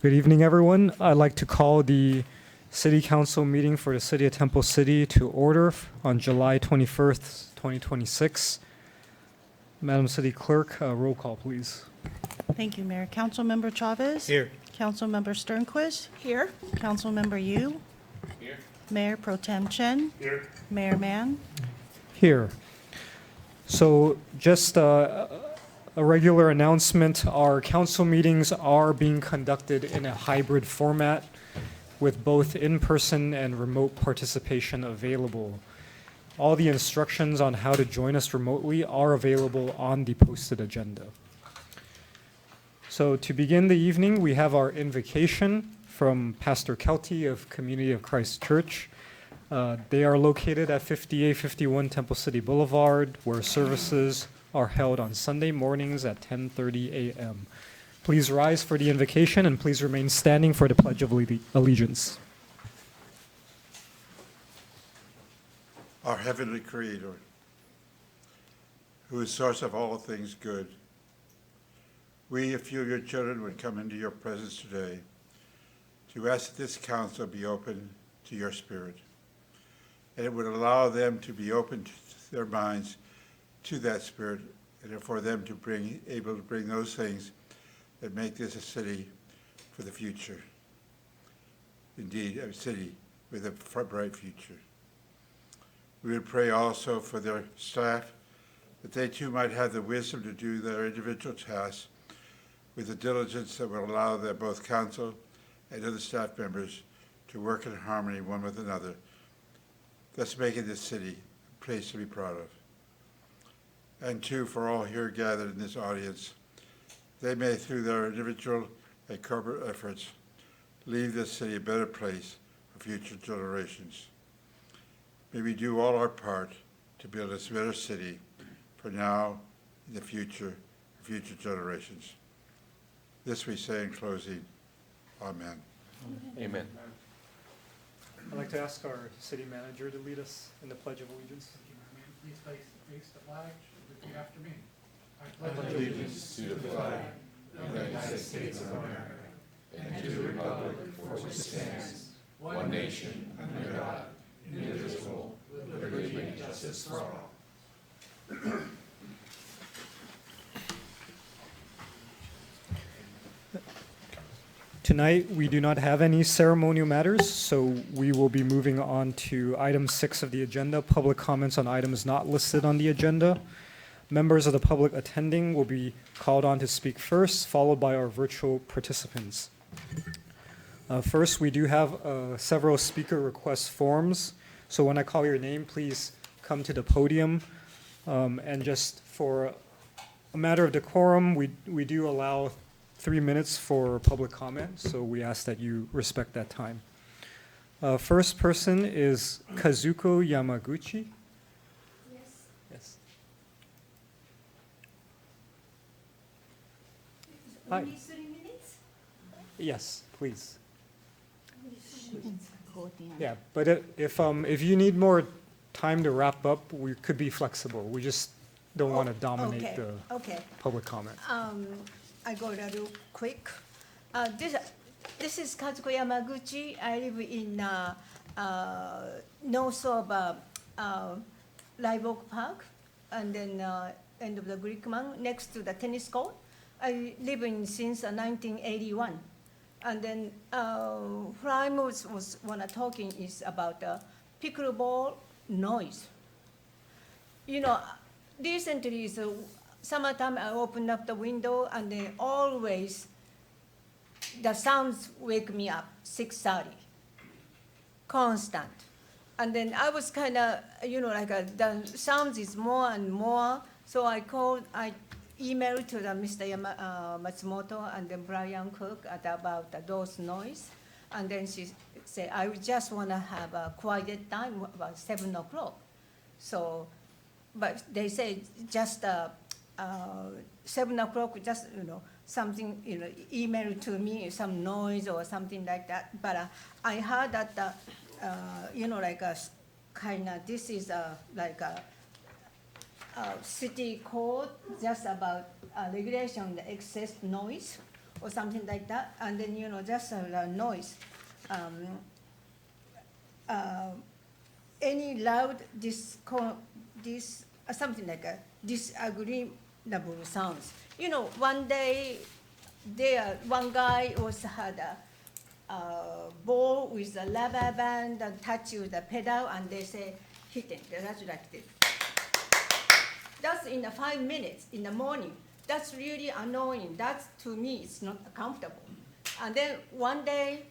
Good evening, everyone. I'd like to call the City Council meeting for the City of Temple City to order on July 21st, 2026. Madam City Clerk, roll call, please. Thank you, Mayor. Councilmember Chavez? Here. Councilmember Sternquist? Here. Councilmember Yu? Here. Mayor Pro Tem Chen? Here. Mayor Mann? Here. So just a regular announcement, our council meetings are being conducted in a hybrid format with both in-person and remote participation available. All the instructions on how to join us remotely are available on the posted agenda. So to begin the evening, we have our invocation from Pastor Kelty of Community of Christ Church. They are located at 5851 Temple City Boulevard, where services are held on Sunday mornings at 10:30 a.m. Please rise for the invocation and please remain standing for the Pledge of Allegiance. Our Heavenly Creator, who is source of all things good, we, a few of your children, would come into your presence today to ask that this council be open to your Spirit, and it would allow them to be open to their minds to that Spirit, and for them to able to bring those things that make this a city for the future. Indeed, a city with a bright future. We would pray also for their staff, that they too might have the wisdom to do their individual tasks with the diligence that will allow their both council and other staff members to work in harmony one with another, thus making this city a place to be proud of. And two, for all here gathered in this audience, they may, through their individual and corporate efforts, leave this city a better place for future generations. May we do all our part to build this better city for now and the future, for future generations. This we say in closing, Amen. Amen. I'd like to ask our city manager to lead us in the Pledge of Allegiance. Please face the flag, repeat after me. I pledge allegiance to the flag of the United States of America and to the republic for which it stands, one nation, under God, indivisible, with liberty and justice for all. Tonight, we do not have any ceremonial matters, so we will be moving on to item 6 of the agenda, public comments on items not listed on the agenda. Members of the public attending will be called on to speak first, followed by our virtual participants. First, we do have several speaker request forms, so when I call your name, please come to the podium. And just for a matter of decorum, we do allow 3 minutes for public comment, so we ask that you respect that time. First person is Kazuko Yamaguchi. Yes. Yes. Hi. Only 3 minutes? Yes, please. Hold the end. Yeah, but if you need more time to wrap up, we could be flexible. We just don't want to dominate Okay, the okay. public comment. I go a little quick. This is Kazuko Yamaguchi. I live in north of Live Oak Park, and then end of the Greekman, next to the tennis court. I live in since 1981. And then what I was wanna talking is about pickleball noise. You know, recently is summertime. I opened up the window and then always the sounds wake me up 6:30, constant. And then I was kind of, the sounds is more and more. So I emailed to the Mr. Matsumoto and then Brian Cook about those noise. And then she said, I just want to have a quiet time about 7 o'clock. So, but they say just 7 o'clock, just, something, email to me, some noise or something like that. But I heard that, this is like a city code just about regulation the excess noise or something like that, and then, just a noise. Any loud something like a disagreeable sounds. One day, one guy had a ball with a rubber band and touch with the pedal, and they say, hitting, that's like this. That's in the 5 minutes in the morning. That's really annoying. That, to me, is not comfortable. And then one day,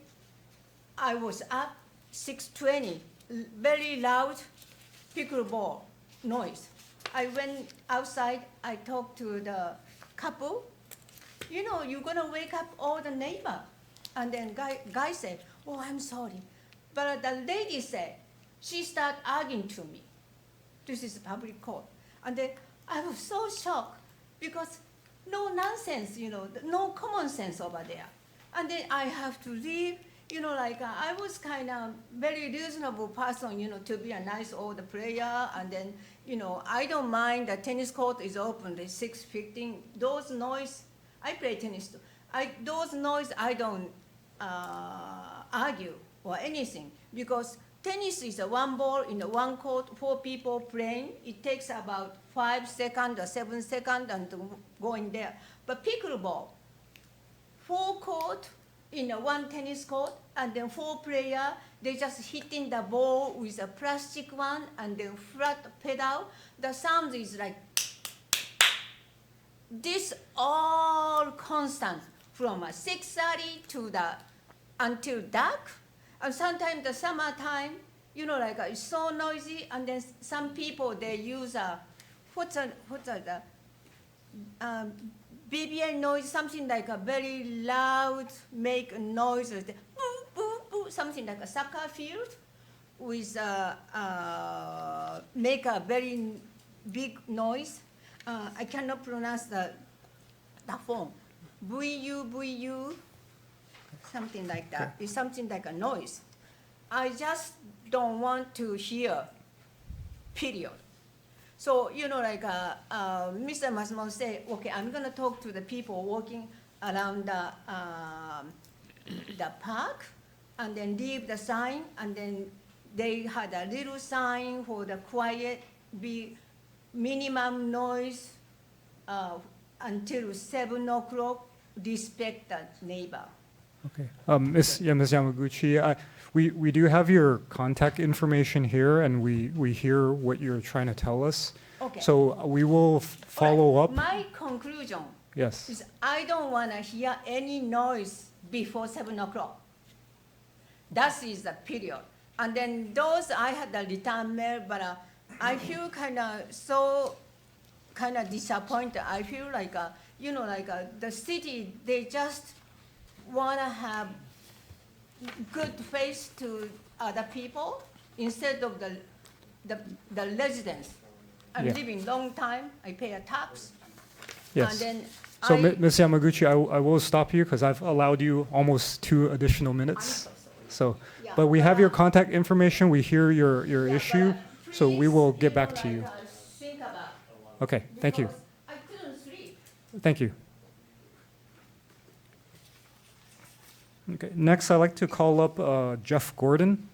I was up 6:20, very loud pickleball noise. I went outside, I talked to the couple. You're gonna wake up all the neighbor. And then guy said, oh, I'm sorry. But the lady said, she started arguing to me. This is a public court. And then I was so shocked because no nonsense, no common sense over there. And then I have to leave, I was kind of very reasonable person, to be a nice old player. And then, I don't mind the tennis court is open at 6:15. Those noise, I play tennis too. Those noise, I don't argue or anything because tennis is a one ball in the one court, 4 people playing. It takes about 5 seconds or 7 seconds and to go in there. But pickleball, 4 court in a one tennis court, and then 4 players, they just hitting the ball with a plastic one and then flat pedal. The sound is like this, all constant from 6:30 to until dark. And sometimes the summertime, it's so noisy. And then some people, they use BBA noise, something like a very loud, make a noise, boo, boo, boo, something like a soccer field with make a very big noise. I cannot pronounce the phone. VU, something like that. It's something like a noise. I just don't want to hear, period. So, Mr. Masumo said, okay, I'm gonna talk to the people walking around the park, and then leave the sign, and then they had a little sign for the quiet, minimum noise until 7 o'clock, respect the neighbor. Okay. Ms. Yamaguchi, we do have your contact information here, and we hear what you're trying to tell us. Okay. So we will follow up. My conclusion Yes. is I don't want to hear any noise before 7 o'clock. That is the period. And then those, I had the return mail, but I feel kind of disappointed. I feel like, the city, they just want to have good face to other people instead of the residents. I'm Yeah. living long time, I pay a tax. Yes. And then So, Ms. Yamaguchi, I will stop you because I've allowed you almost 2 additional I'm minutes. so sorry. So, Yeah, but we have your but, contact information. We hear your Yeah, issue, but so we please, will get back to you. Think about, Okay. Thank you. because I couldn't sleep. Thank you. Okay. Next, I'd like to call up Jeff Gordon.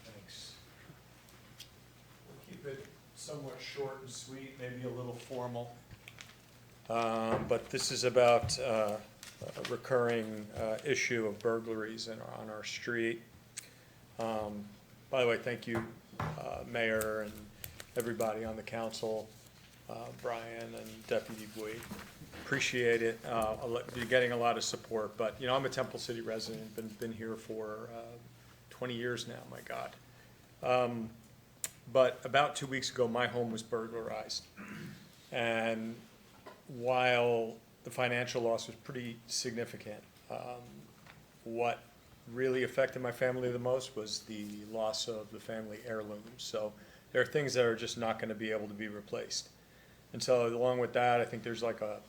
Thanks. We'll keep it somewhat short and sweet, maybe a little formal. But this is about a recurring issue of burglaries on our street. By the way, thank you, Mayor and everybody on the council, Brian and Deputy Boyd. Appreciate it. You're getting a lot of support, but I'm a Temple City resident, been here for 20 years now, my God. But about 2 weeks ago, my home was burglarized. And while the financial loss was pretty significant, what really affected my family the most was the loss of the family heirlooms. So there are things that are just not going to be able to be replaced. And so along with that, I think there's like a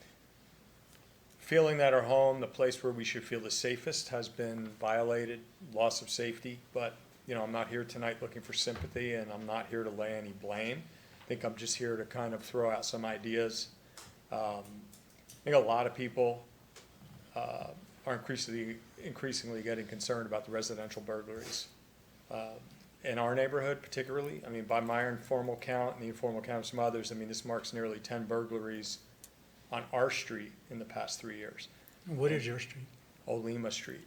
feeling that our home, the place where we should feel the safest, has been violated, loss of safety. But, I'm not here tonight looking for sympathy, and I'm not here to lay any blame. I think I'm just here to kind of throw out some ideas I think a lot of people are increasingly getting concerned about the residential burglaries. In our neighborhood particularly, I mean, by my informal count and the informal count of some others, I mean, this marks nearly 10 burglaries on our street in the past 3 years. What is your street? Olima Street.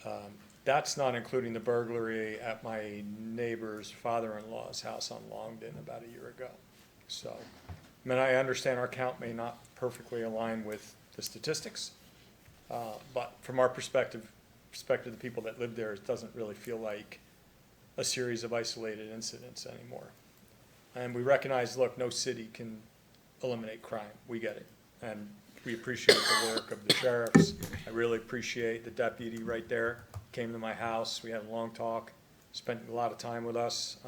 Okay. That's not including the burglary at my neighbor's father-in-law's house on Longden about a year ago. So, I mean, I understand our count may not perfectly align with the statistics, but from our perspective, the people that live there, it doesn't really feel like a series of isolated incidents anymore. And we recognize, look, no city can eliminate crime. We get it. And we appreciate the work of the sheriffs. I really appreciate the deputy right there. Came to my house. We had a long talk, spent a lot of time with us.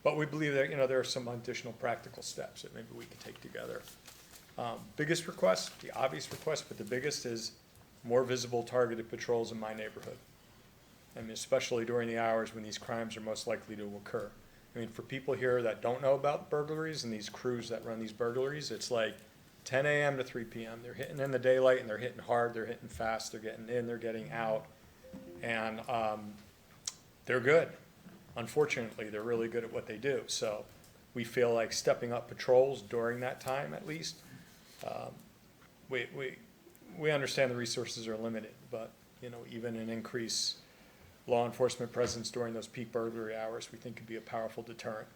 But we believe that, you know, there are some additional practical steps that maybe we can take together. Biggest request, the obvious request, but the biggest is more visible targeted patrols in my neighborhood. I mean, especially during the hours when these crimes are most likely to occur. I mean, for people here that don't know about burglaries and these crews that run these burglaries, it's like 10 a.m. to 3 p.m. They're hitting in the daylight and they're hitting hard, they're hitting fast, they're getting in, they're getting out. And they're good. Unfortunately, they're really good at what they do. So we feel like stepping up patrols during that time at least. We understand the resources are limited, but, you know, even an increase law enforcement presence during those peak burglary hours, we think could be a powerful deterrent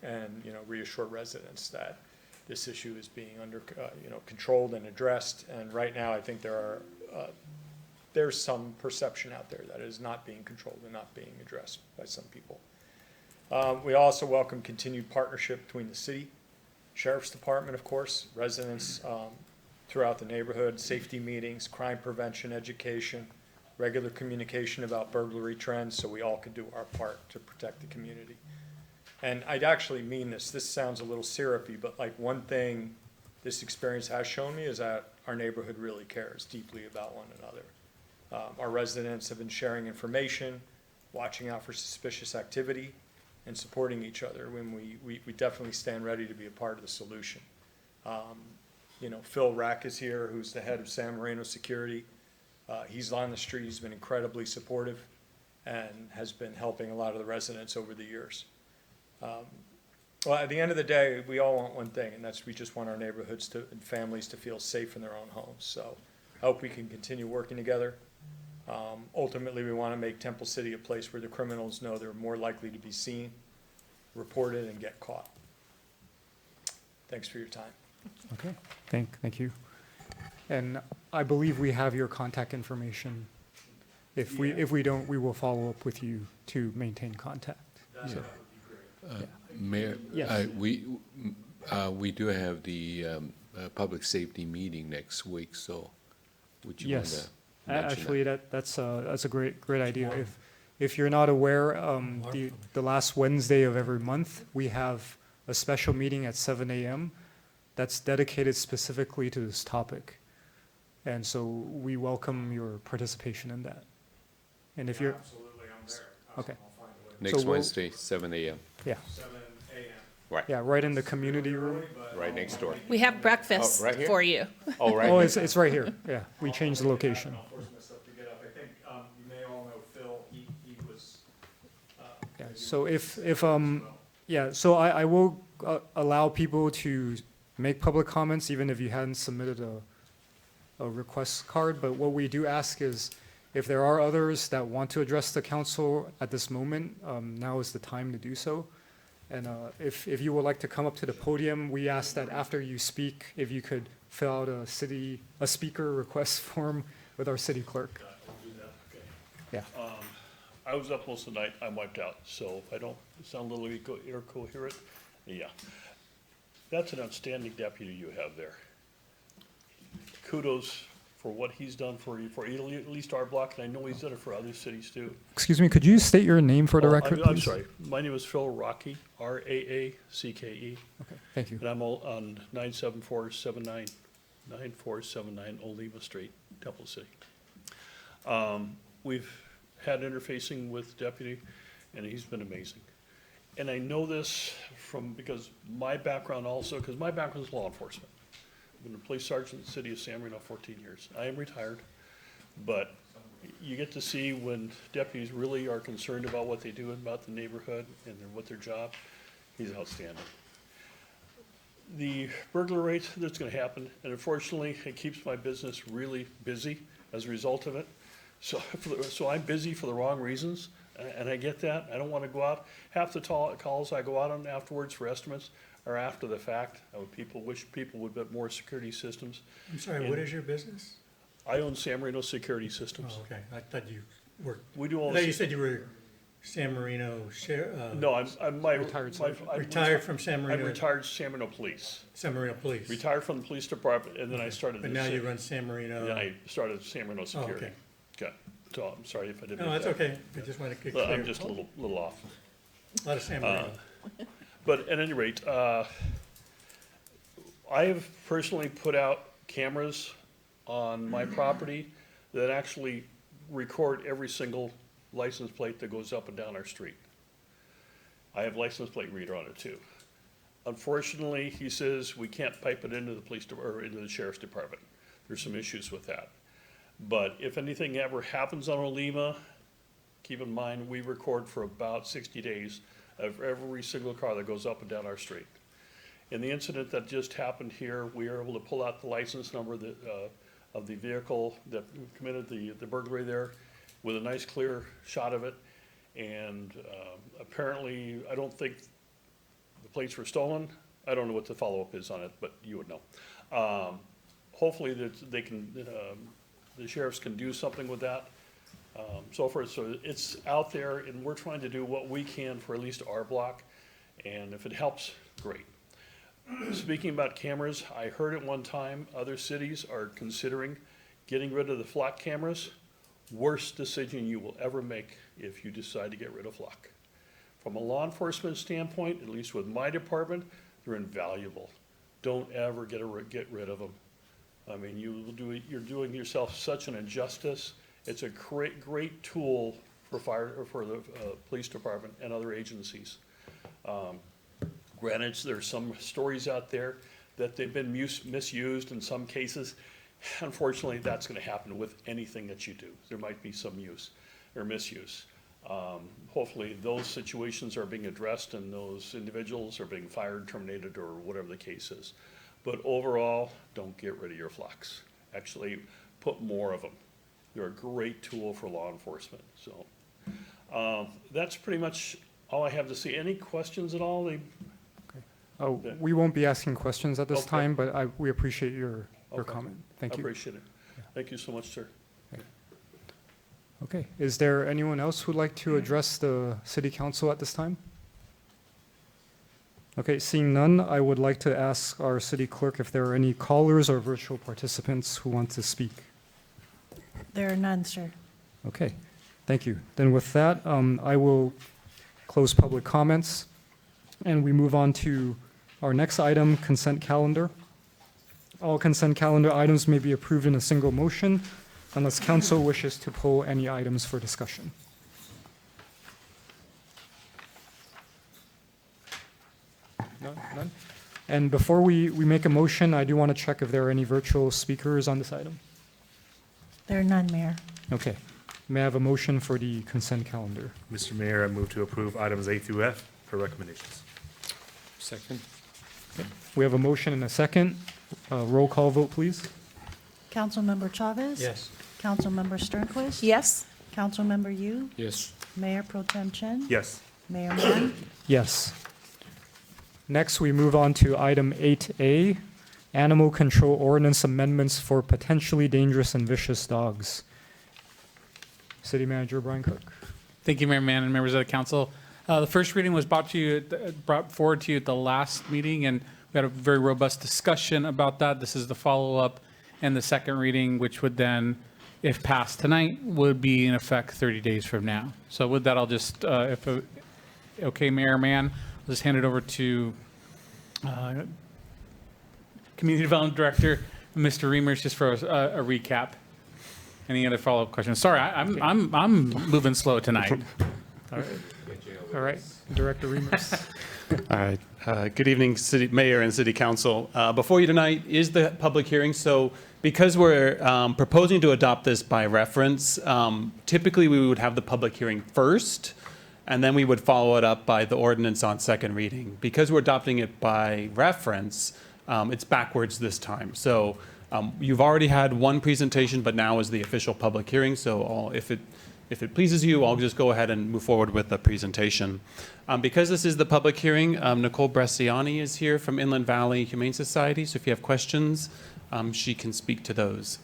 and, you know, reassure residents that this issue is being under, you know, controlled and addressed. And right now, I think there's some perception out there that it is not being controlled and not being addressed by some people. We also welcome continued partnership between the city, sheriff's department, of course, residents throughout the neighborhood, safety meetings, crime prevention, education, regular communication about burglary trends, so we all can do our part to protect the community. And I'd actually mean this. This sounds a little syrupy, but like one thing this experience has shown me is that our neighborhood really cares deeply about one another. Our residents have been sharing information, watching out for suspicious activity, and supporting each other when we definitely stand ready to be a part of the solution. You know, Phil Rack is here, who's the head of San Marino Security. He's on the street, he's been incredibly supportive and has been helping a lot of the residents over the years. Well, at the end of the day, we all want one thing, and that's we just want our neighborhoods and families to feel safe in their own homes. So I hope we can continue working together. Ultimately, we want to make Temple City a place where the criminals know they're more likely to be seen, reported, and get caught. Thanks for your time. Okay, thank you. And I believe we have your contact information. If we don't, we will follow up with you to maintain contact. That So- would be great. Mayor, Yes. we do have the public safety meeting next week, so would you want to Yes. mention that? Actually, that's a great idea. If you're not aware, the last Wednesday of every month, we have a special meeting at 7 a.m. that's dedicated specifically to this topic. And so we welcome your participation in that. And if you're, Absolutely, I'm there. Okay. I'll find a way. Next we'll- Wednesday, 7 a.m., 7 a.m. yeah, right in the community room. right next door. We have breakfast Oh, right here? for you. Oh, right. Oh, it's right here. Yeah, we changed the location. I'll force myself to get up. I think you may all know Phil. He was. Yeah, so so I will allow people to make public comments even if you hadn't submitted a request card, but what we do ask is if there are others that want to address the council at this moment, now is the time to do so. And if you would like to come up to the podium, we ask that after you speak, if you could fill out a speaker request form with our city clerk. I'll do that, okay. Yeah. I was up most of the night, I'm wiped out, so if I don't sound a little incoherent, yeah. That's an outstanding deputy you have there. Kudos for what he's done for at least our block, and I know he's done it for other cities too. Excuse me, could you state your name for the Oh, record, please? I'm sorry, my name is Phil Rocky, R-A-A-C-K-E, Okay, thank you. and I'm on 97479 Olima Street, Temple City. We've had interfacing with deputy, and he's been amazing. and I know this from, because my background also, because my background is law enforcement. I've been a police sergeant in the city of San Marino 14 years. I am retired, but you get to see when deputies really are concerned about what they do about the neighborhood and what their job, he's outstanding. The burglar rate that's gonna happen, and unfortunately, it keeps my business really busy as a result of it. So I'm busy for the wrong reasons, and I get that. I don't wanna go out. Half the calls I go out on afterwards for estimates are after the fact. I would wish people would put more security systems. I'm sorry, what is your business? I own San Marino Security Systems. Oh, okay, I thought you worked, We do all I thought you this. said you were San Marino No, I'm Retired retired from San I'm Marino, retired San Marino Police. San Marino Police. Retired from the police department, and then I started. But the now ci- you run San Marino. Then I started San Marino Security. okay. Okay, so I'm sorry if I didn't. No, make that's that. okay, I just wanted to get Well, clear. I'm just a little off. A lot of San Marino. But at any rate, I have personally put out cameras on my property that actually record every single license plate that goes up and down our street. I have license plate reader on it too. Unfortunately, he says we can't pipe it into the or into the sheriff's department. There's some issues with that. But if anything ever happens on Olema, keep in mind, we record for about 60 days of every single car that goes up and down our street. In the incident that just happened here, we were able to pull out the license number that, of the vehicle that committed the burglary there with a nice clear shot of it. And apparently, I don't think the plates were stolen. I don't know what the follow-up is on it, but you would know. Hopefully that they can, the sheriffs can do something with that. So forth, so it's out there and we're trying to do what we can for at least our block. And if it helps, great. Speaking about cameras, I heard at one time other cities are considering getting rid of the flock cameras. Worst decision you will ever make if you decide to get rid of flock. From a law enforcement standpoint, at least with my department, they're invaluable. Don't ever get rid of them. I mean, you're doing yourself such an injustice. It's a great tool for the police department and other agencies. Granted, there's some stories out there that they've been misused in some cases. Unfortunately, that's gonna happen with anything that you do. There might be some use or misuse. Hopefully, those situations are being addressed and those individuals are being fired, terminated, or whatever the case is. But overall, don't get rid of your flocks. Actually, put more of them. They're a great tool for law enforcement, so. That's pretty much all I have to say. Any questions at all? Oh, we won't be asking questions at this Okay. time, but we appreciate your Okay. comment. Thank I you. appreciate it. Thank you so much, sir. Okay, is there anyone else who'd like to address the city council at this time? Okay, seeing none, I would like to ask our city clerk if there are any callers or virtual participants who want to speak. There are none, sir. Okay, thank you. Then with that, I will close public comments, and we move on to our next item, consent calendar. All consent calendar items may be approved in a single motion unless council wishes to pull any items for discussion. None? And before we make a motion, I do want to check if there are any virtual speakers on this item. There are none, Mayor. Okay. May I have a motion for the consent calendar? Mr. Mayor, I move to approve items A through F for recommendations. Second. We have a motion and a second. Roll call vote, please. Councilmember Chavez? Yes. Councilmember Sternquist? Yes. Councilmember Yu? Yes. Mayor Pro Tem Chen? Yes. Mayor Mann? Yes. Next, we move on to item 8A, Animal Control Ordinance Amendments for Potentially Dangerous and Vicious Dogs. City Manager Brian Cook. Thank you, Mayor Mann and members of the council. The first reading was brought forward to you at the last meeting, and we had a very robust discussion about that. This is the follow-up, and the second reading, which would then, if passed tonight, would be in effect 30 days from now. So with that, I'll just, okay, Mayor Mann, I'll just hand it over to Community Development Director, Mr. Reimers, just for a recap. Any other follow-up questions? Sorry, I'm moving slow tonight. All right. All right, Director Reimers. All right. Good evening, City Mayor and City Council. Before you tonight is the public hearing. So because we're proposing to adopt this by reference, typically we would have the public hearing first, and then we would follow it up by the ordinance on second reading. Because we're adopting it by reference, it's backwards this time. So you've already had one presentation, but now is the official public hearing. So if it pleases you, I'll just go ahead and move forward with the presentation. Because this is the public hearing, Nicole Bresciani is here from Inland Valley Humane Society. So if you have questions, she can speak to those.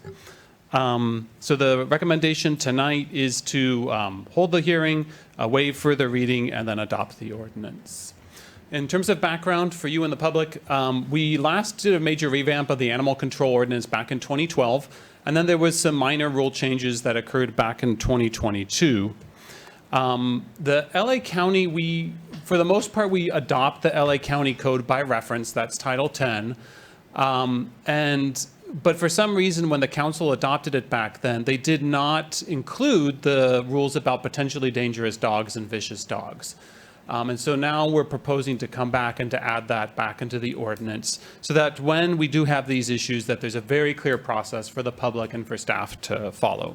So the recommendation tonight is to hold the hearing, waive further reading, and then adopt the ordinance. In terms of background for you and the public, we last did a major revamp of the animal control ordinance back in 2012. And then there was some minor rule changes that occurred back in 2022. The LA County, for the most part, we adopt the LA County Code by reference. That's Title 10. But for some reason, when the council adopted it back then, they did not include the rules about potentially dangerous dogs and vicious dogs. And so now we're proposing to come back and to add that back into the ordinance so that when we do have these issues, that there's a very clear process for the public and for staff to follow.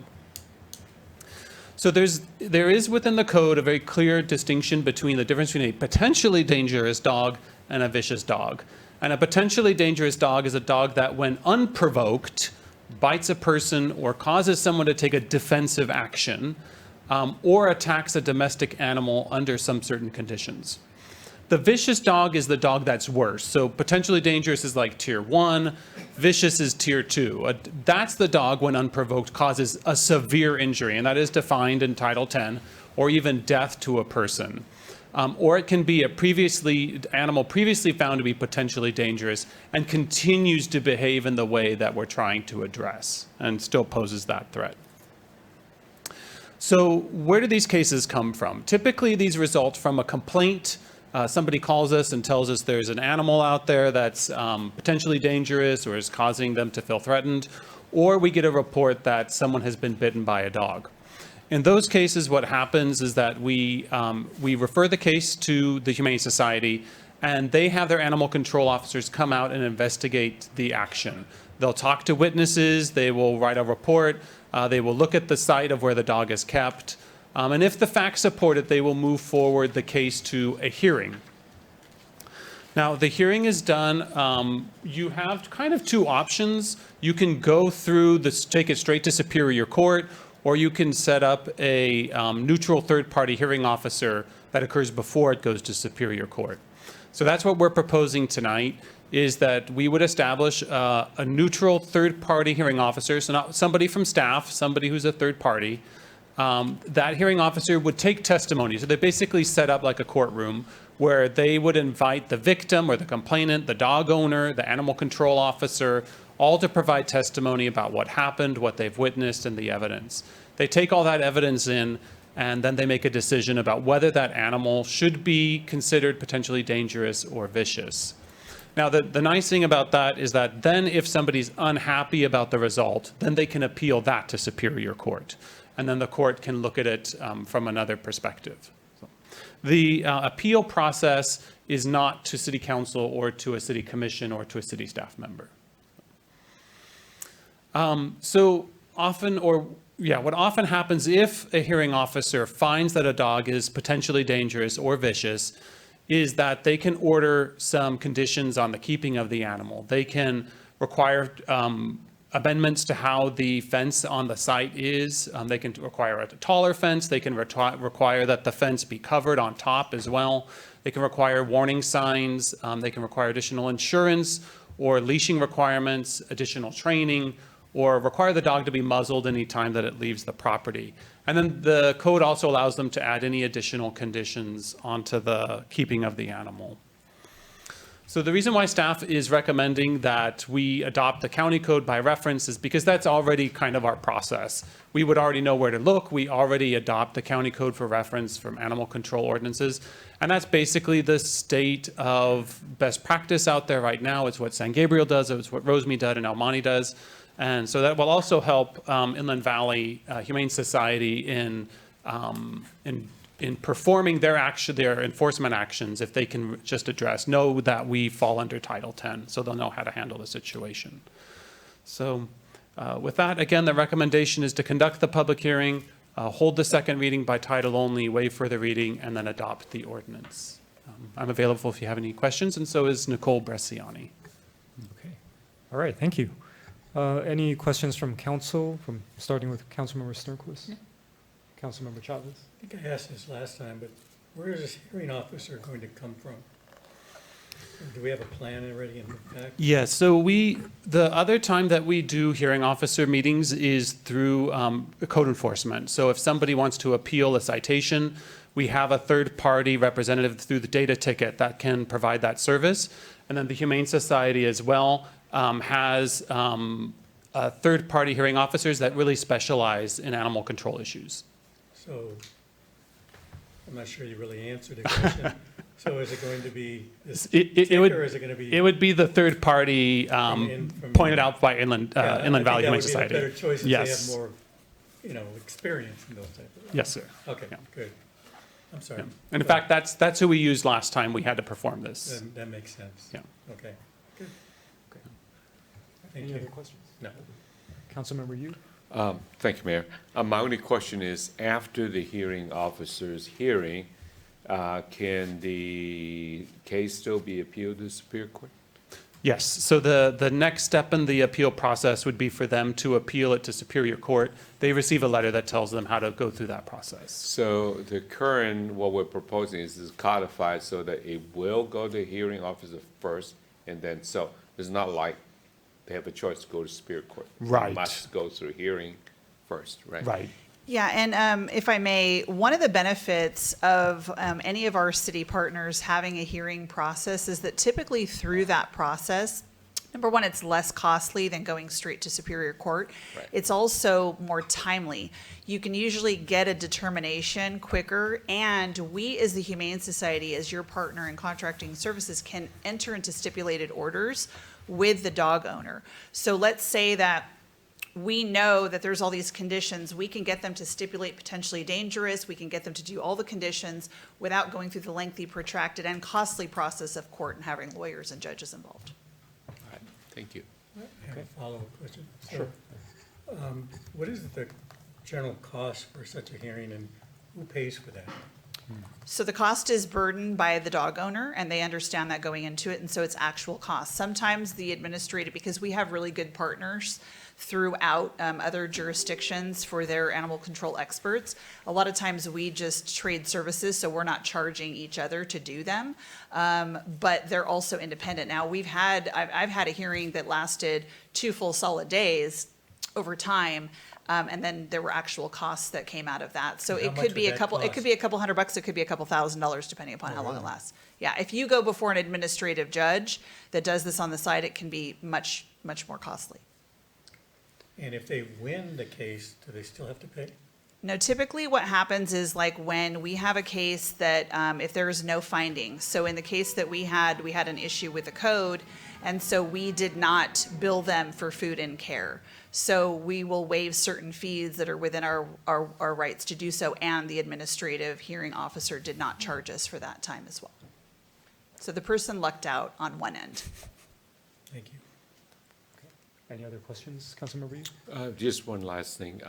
So there is within the code a very clear distinction between the difference between a potentially dangerous dog and a vicious dog. And a potentially dangerous dog is a dog that, when unprovoked, bites a person or causes someone to take a defensive action, or attacks a domestic animal under some certain conditions. The vicious dog is the dog that's worse. So potentially dangerous is like tier 1, vicious is tier 2. That's the dog, when unprovoked, causes a severe injury, and that is defined in Title 10, or even death to a person. Or it can be animal previously found to be potentially dangerous and continues to behave in the way that we're trying to address and still poses that threat. So where do these cases come from? Typically, these result from a complaint. Somebody calls us and tells us there's an animal out there that's potentially dangerous or is causing them to feel threatened, or we get a report that someone has been bitten by a dog. In those cases, what happens is that we refer the case to the Humane Society, and they have their animal control officers come out and investigate the action. They'll talk to witnesses, they will write a report, they will look at the site of where the dog is kept, and if the facts support it, they will move forward the case to a hearing. Now, the hearing is done, you have kind of two options. You can go through take it straight to Superior Court, or you can set up a neutral third-party hearing officer that occurs before it goes to Superior Court. So that's what we're proposing tonight, is that we would establish a neutral third-party hearing officer, so not somebody from staff, somebody who's a third party. That hearing officer would take testimony. So they basically set up like a courtroom where they would invite the victim or the complainant, the dog owner, the animal control officer, all to provide testimony about what happened, what they've witnessed, and the evidence. They take all that evidence in, and then they make a decision about whether that animal should be considered potentially dangerous or vicious. Now, the nice thing about that is that then if somebody's unhappy about the result, then they can appeal that to Superior Court. And then the court can look at it from another perspective. So, the appeal process is not to City Council or to a City Commission or to a City staff member. What often happens if a hearing officer finds that a dog is potentially dangerous or vicious is that they can order some conditions on the keeping of the animal. They can require amendments to how the fence on the site is. They can require a taller fence. They can require that the fence be covered on top as well. They can require warning signs. They can require additional insurance or leashing requirements, additional training, or require the dog to be muzzled any time that it leaves the property. And then the code also allows them to add any additional conditions onto the keeping of the animal. So the reason why staff is recommending that we adopt the county code by reference is because that's already kind of our process. We would already know where to look. We already adopt the county code for reference from animal control ordinances. And that's basically the state of best practice out there right now. It's what San Gabriel does. It's what Rosemead and El Monte does. And so that will also help Inland Valley Humane Society in in performing their enforcement actions, if they can just know that we fall under Title 10, so they'll know how to handle the situation. So with that, again, the recommendation is to conduct the public hearing, hold the second reading by title only, waive further reading, and then adopt the ordinance. I'm available if you have any questions, and so is Nicole Bresciani. Okay. All right, thank you. Any questions from council, starting with Councilmember Sternquist? Yeah. Councilmember Chavez? I think I asked this last time, but where is this hearing officer going to come from? Do we have a plan already in fact? Yes, so the other time that we do hearing officer meetings is through code enforcement. So if somebody wants to appeal a citation, we have a third-party representative through the data ticket that can provide that service. And then the Humane Society as well has third-party hearing officers that really specialize in animal control issues. So I'm not sure you really answered the question. So is it going to be this tick, or is it going to be? It would be the third-party pointed out by Inland Valley Humane Society. That would be the better choice if Yes. they have more, experience in those type of. Yes, sir. Okay, Yeah. good. I'm sorry. And in fact, that's who we used last time we had to perform this. That makes sense. Yeah. Okay, good. Thank Any you. other questions? No. Councilmember Yu? Thank you, Mayor. My only question is, after the hearing officer's hearing, can the case still be appealed to Superior Court? Yes, so the next step in the appeal process would be for them to appeal it to Superior Court. They receive a letter that tells them how to go through that process. So the current, what we're proposing is codified so that it will go to hearing officer first, and then, so it's not like they have a choice to go to Superior Court. Right. It must go through hearing first, right? Right. Yeah, and if I may, one of the benefits of any of our city partners having a hearing process is that typically through that process, number one, it's less costly than going straight to Superior Court. Right. It's also more timely. You can usually get a determination quicker, and we as the Humane Society, as your partner in contracting services, can enter into stipulated orders with the dog owner. So let's say that we know that there's all these conditions. We can get them to stipulate potentially dangerous. We can get them to do all the conditions without going through the lengthy, protracted, and costly process of court and having lawyers and judges involved. All right, thank you. I have a follow-up question. Sure. What is the general cost for such a hearing, and who pays for that? So the cost is burdened by the dog owner, and they understand that going into it, and so it's actual cost. Sometimes the administrative, because we have really good partners throughout other jurisdictions for their animal control experts, a lot of times we just trade services, so we're not charging each other to do them, but they're also independent. Now, I've had a hearing that lasted 2 full solid days over time, and then there were actual costs that came out of that. So How it much could would be that cost? it could be a couple $100, it could be a couple $1,000, depending upon how long it lasts. Yeah, if you go before an administrative judge that does this on the side, it can be much, much more costly. And if they win the case, do they still have to pay? No, typically what happens is like when we have a case that if there is no findings. So in the case that we had an issue with the code, and so we did not bill them for food and care. So we will waive certain fees that are within our rights to do so, and the administrative hearing officer did not charge us for that time as well. So the person lucked out on one end. Thank you. Any other questions, Councilmember Yu? Just one last thing.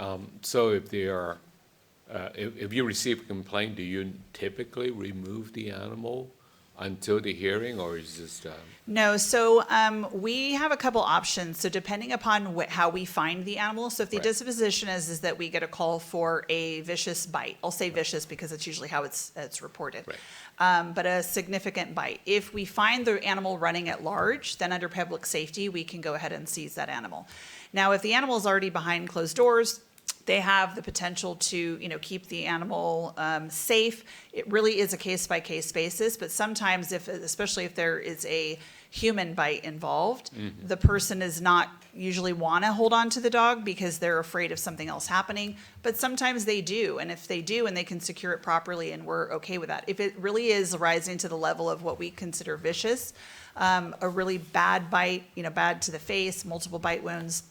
So if if you receive a complaint, do you typically remove the animal until the hearing, or is this? No, so we have a couple options. So depending upon how we find the animal, so if the Right. disposition is that we get a call for a vicious bite, I'll say vicious because that's usually how it's reported. Right. But a significant bite. If we find the animal running at large, then under public safety, we can go ahead and seize that animal. Now, if the animal is already behind closed doors, they have the potential to, keep the animal safe. It really is a case-by-case basis, but sometimes especially if there is a human bite involved, the person does not usually want to hold on to the dog because they're afraid of something else happening, but sometimes they do. And if they do and they can secure it properly and we're okay with that. If it really is rising to the level of what we consider vicious, a really bad bite, bad to the face, multiple bite wounds,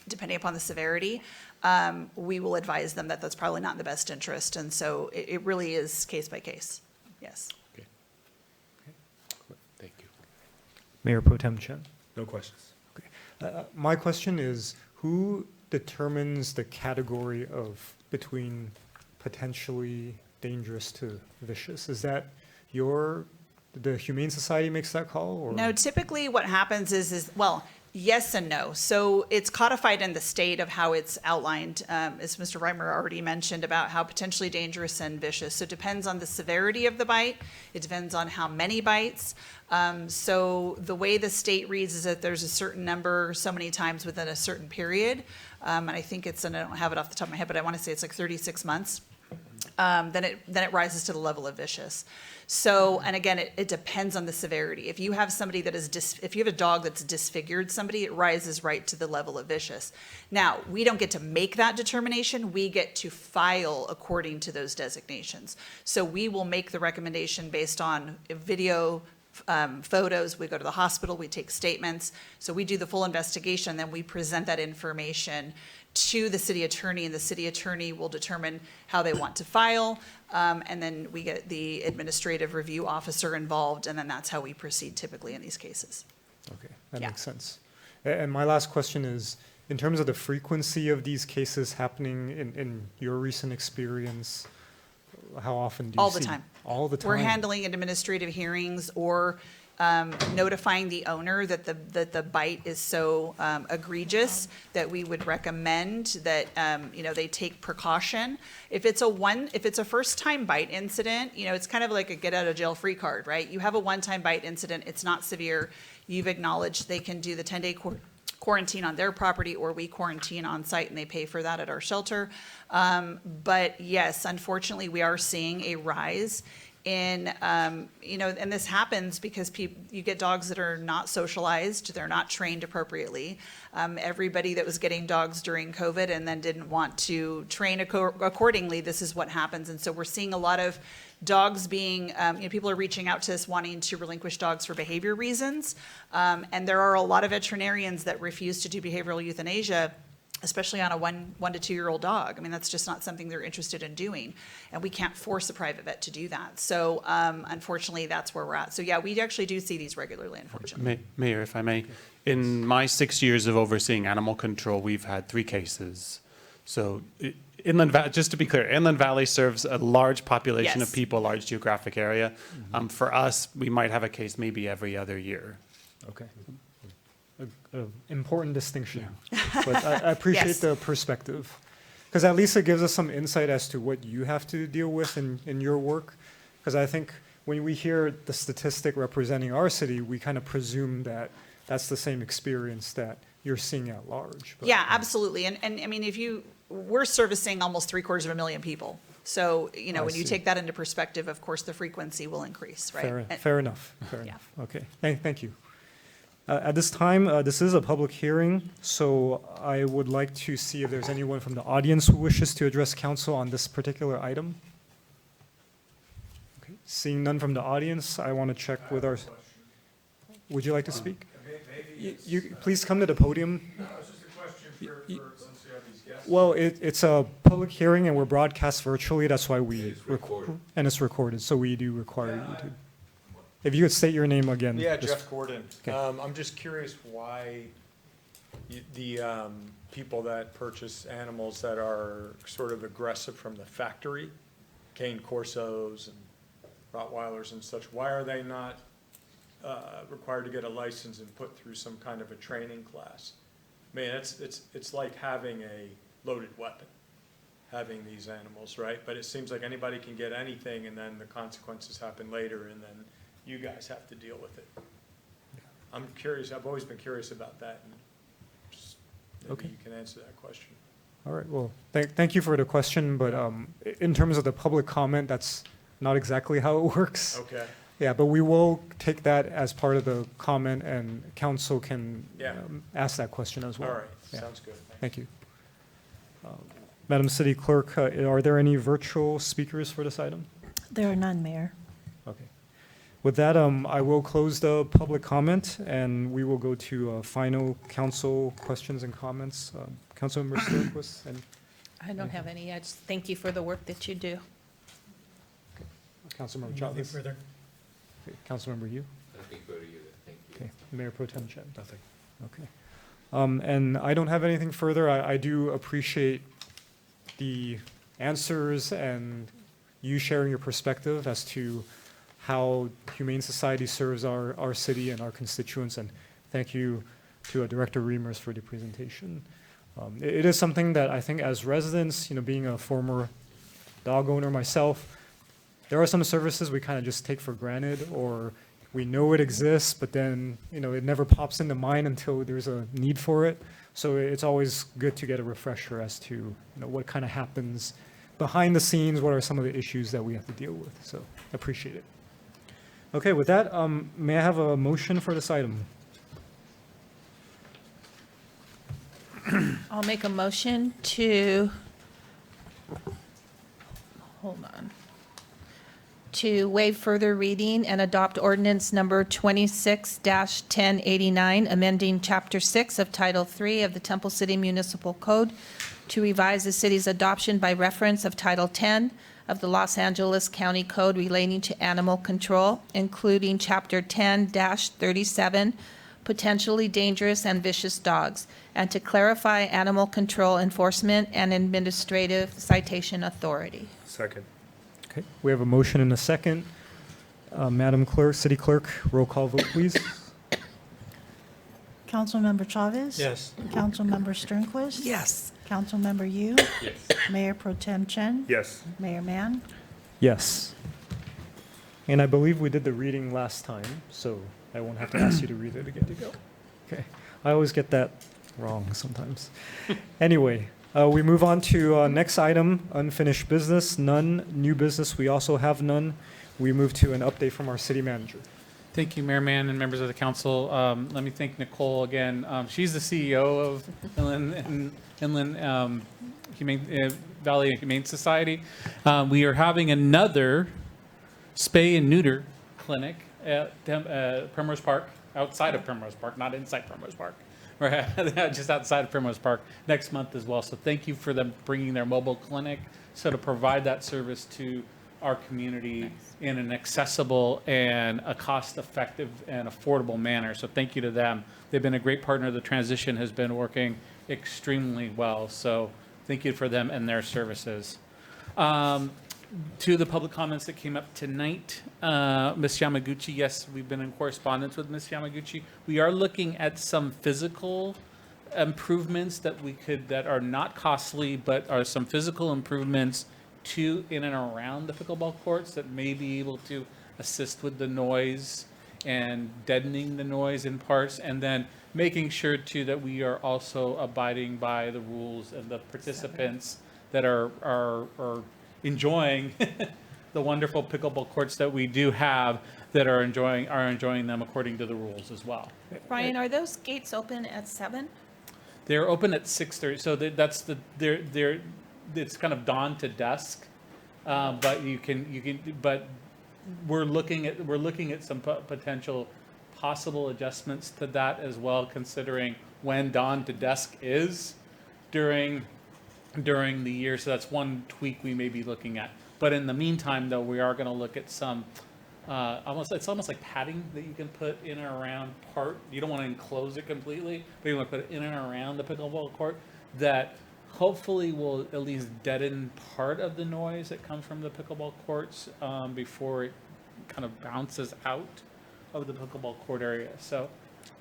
depending upon the severity, we will advise them that that's probably not in the best interest. And so it really is case by case. Yes. Thank you. Mayor Pro Tem Chen. No questions. My question is, who determines the category of between potentially dangerous to vicious? Is that the Humane Society makes that call? Or? No, typically what happens is, well, yes and no. So it's codified in the state of how it's outlined, as Mr. Reimer already mentioned about how potentially dangerous and vicious. So it depends on the severity of the bite. It depends on how many bites. So the way the state reads is that there's a certain number so many times within a certain period. And I think it's, and I don't have it off the top of my head, but I want to say it's like 36 months. Then it rises to the level of vicious. So, and again, it depends on the severity. If you have somebody that is, if you have a dog that's disfigured somebody, it rises right to the level of vicious. Now, we don't get to make that determination. We get to file according to those designations. So we will make the recommendation based on video, photos. We go to the hospital, we take statements. So we do the full investigation, then we present that information to the city attorney, and the city attorney will determine how they want to file. And then we get the administrative review officer involved, and then that's how we proceed typically in these cases. Okay, that Yeah. makes sense. And my last question is, in terms of the frequency of these cases happening in your recent experience, how often do you see? All the time. All the time? We're handling administrative hearings or notifying the owner that the bite is so egregious that we would recommend that they take precaution. If it's a first-time bite incident, it's kind of like a get-out-of-jail-free card, right? You have a one-time bite incident, it's not severe, you've acknowledged they can do the 10-day quarantine on their property, or we quarantine on site and they pay for that at our shelter. But yes, unfortunately, we are seeing a rise in, and this happens because you get dogs that are not socialized, they're not trained appropriately. Everybody that was getting dogs during COVID and then didn't want to train accordingly, this is what happens. And so we're seeing a lot of dogs being, people are reaching out to us wanting to relinquish dogs for behavior reasons. And there are a lot of veterinarians that refuse to do behavioral euthanasia, especially on a 1 to 2 year old dog. I mean, that's just not something they're interested in doing. And we can't force a private vet to do that. So unfortunately, that's where we're at. So yeah, we actually do see these regularly, unfortunately. Mayor, if I may, in my 6 years of overseeing animal control, we've had 3 cases. So just to be clear, Inland Valley serves a large population of Yes. people, large geographic area. For us, we might have a case maybe every other year. Okay. Important distinction. But I appreciate Yes. the perspective. Because at least it gives us some insight as to what you have to deal with in your work. Because I think when we hear the statistic representing our city, we kind of presume that that's the same experience that you're seeing at large. But- Yeah, absolutely. And I mean, we're servicing almost 750,000 people. So, I when you see. take that into perspective, of course, the frequency will increase, right? Fair enough, fair Yeah. enough. Okay, thank you. At this time, this is a public hearing, so I would like to see if there's anyone from the audience who wishes to address council on this particular item. Okay, seeing none from the audience, I want to check with our, would you like to speak? You please come to the podium. It's just a question since you have these guests. Well, it's a public hearing and we're broadcast virtually, that's why we record, and it's recorded, so we do require you to. If you could state your name again. Yeah, just- Jeff Gordon. Okay. I'm just curious why the people that purchase animals that are sort of aggressive from the factory, cane corsos and Rottweilers and such, why are they not required to get a license and put through some kind of a training class? I mean, it's like having a loaded weapon, having these animals, right? But it seems like anybody can get anything and then the consequences happen later and then you guys have to deal with it. I'm curious, I've always been curious about that, and just Okay. maybe you can answer that question. All right, well, thank you for the question, but in terms of the public comment, that's not exactly how it works. Okay, Yeah, but we will take that as part of the comment, and council can Yeah. ask that question as all well. right, Yeah. sounds good. Thank you. Madam City Clerk, are there any virtual speakers for this item? There are none, Mayor. Okay. With that, I will close the public comment, and we will go to final council questions and comments. Councilmember Sturquist, and I don't have any. I just thank you for the work that you do. Councilmember Nothing Chavez? further? Okay, Councilmember Yu? Nothing further either, thank you. Okay, Mayor Pro Tem Chen? Nothing. Okay. And I don't have anything further. I do appreciate the answers and you sharing your perspective as to how Humane Society serves our city and our constituents. And thank you to Director Reimers for the presentation. It is something that I think as residents, being a former dog owner myself, there are some services we kind of just take for granted, or we know it exists, but then, it never pops into mind until there's a need for it. So it's always good to get a refresher as to, what kind of happens behind the scenes, what are some of the issues that we have to deal with. So appreciate it. Okay, with that, may I have a motion for this item? I'll make a motion to, hold on, to waive further reading and adopt ordinance number 26-1089, amending Chapter 6 of Title 3 of the Temple City Municipal Code to revise the city's adoption by reference of Title 10 of the Los Angeles County Code relating to animal control, including Chapter 10-37, potentially dangerous and vicious dogs, and to clarify animal control enforcement and administrative citation authority. Second. Okay, we have a motion and a second. Madam Clerk, City Clerk, roll call vote, please. Councilmember Chavez? Yes. Councilmember Sternquist? Yes. Councilmember Yu? Yes. Mayor Pro Tem Chen? Yes. Mayor Mann? Yes. And I believe we did the reading last time, so I won't have to ask you to read it again to go. Okay, I always get that wrong sometimes. Anyway, we move on to next item, unfinished business, none. New business, we also have none. We move to an update from our city manager. Thank you, Mayor Mann and members of the council. Let me thank Nicole again. She's the CEO of Inland Valley Humane Society. We are having another spay and neuter clinic at Primrose Park, outside of Primrose Park, not inside Primrose Park. Right, just outside of Primrose Park next month as well. So thank you for them bringing their mobile clinic, so to provide that service to our community in an accessible and a cost-effective and affordable manner. So thank you to them. They've been a great partner. The transition has been working extremely well. So thank you for them and their services. To the public comments that came up tonight, Ms. Yamaguchi, yes, we've been in correspondence with Ms. Yamaguchi. We are looking at some physical improvements that are not costly, but are some physical improvements to in and around the pickleball courts that may be able to assist with the noise and deadening the noise in parts, and then making sure too that we are also abiding by the rules and the participants that are enjoying the wonderful pickleball courts that we do have that are enjoying them according to the rules as well. Brian, are those gates open at 7? They're open at 6:30, so it's kind of dawn to dusk, but but we're looking at some potential possible adjustments to that as well, considering when dawn to dusk is during the year. So that's one tweak we may be looking at. But in the meantime, though, we are going to look at some it's almost like padding that you can put in and around part. You don't want to enclose it completely, but you want to put it in and around the pickleball court that hopefully will at least deaden part of the noise that comes from the pickleball courts before it kind of bounces out of the pickleball court area. So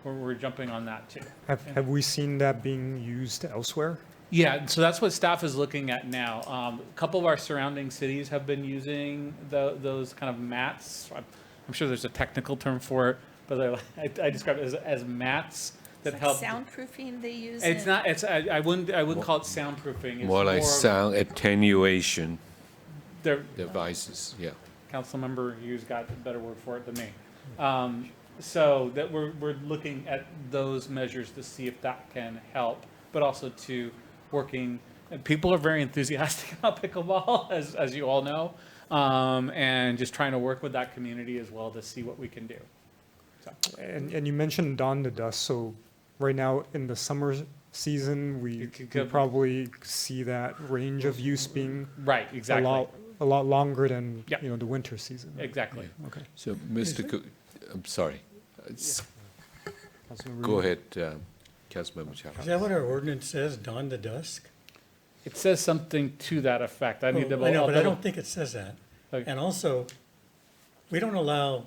we're jumping on that too. Have we seen that being used elsewhere? Yeah, so that's what staff is looking at now. A couple of our surrounding cities have been using those kind of mats. I'm sure there's a technical term for it, but I describe it as mats that help. Soundproofing they use? It's not. I wouldn't call it soundproofing. It's More like sound attenuation They're, devices, yeah. Councilmember Hughes got a better word for it than me. So that we're looking at those measures to see if that can help, but also to working. People are very enthusiastic about pickleball, as you all know, and just trying to work with that community as well to see what we can do. So. And you mentioned dawn to dusk, so right now in the summer season, we could could go- probably see that range of use being Right, exactly. a lot longer than, Yep. the winter season. Exactly. Okay. So, Mr. Cook, I'm sorry. Councilmember Go Yu. ahead, Councilmember Chavez. Is that what our ordinance says, dawn to dusk? It says something to that effect. I need to. Oh, I know, I'll but I double- don't think it says that. Okay. And also, we don't allow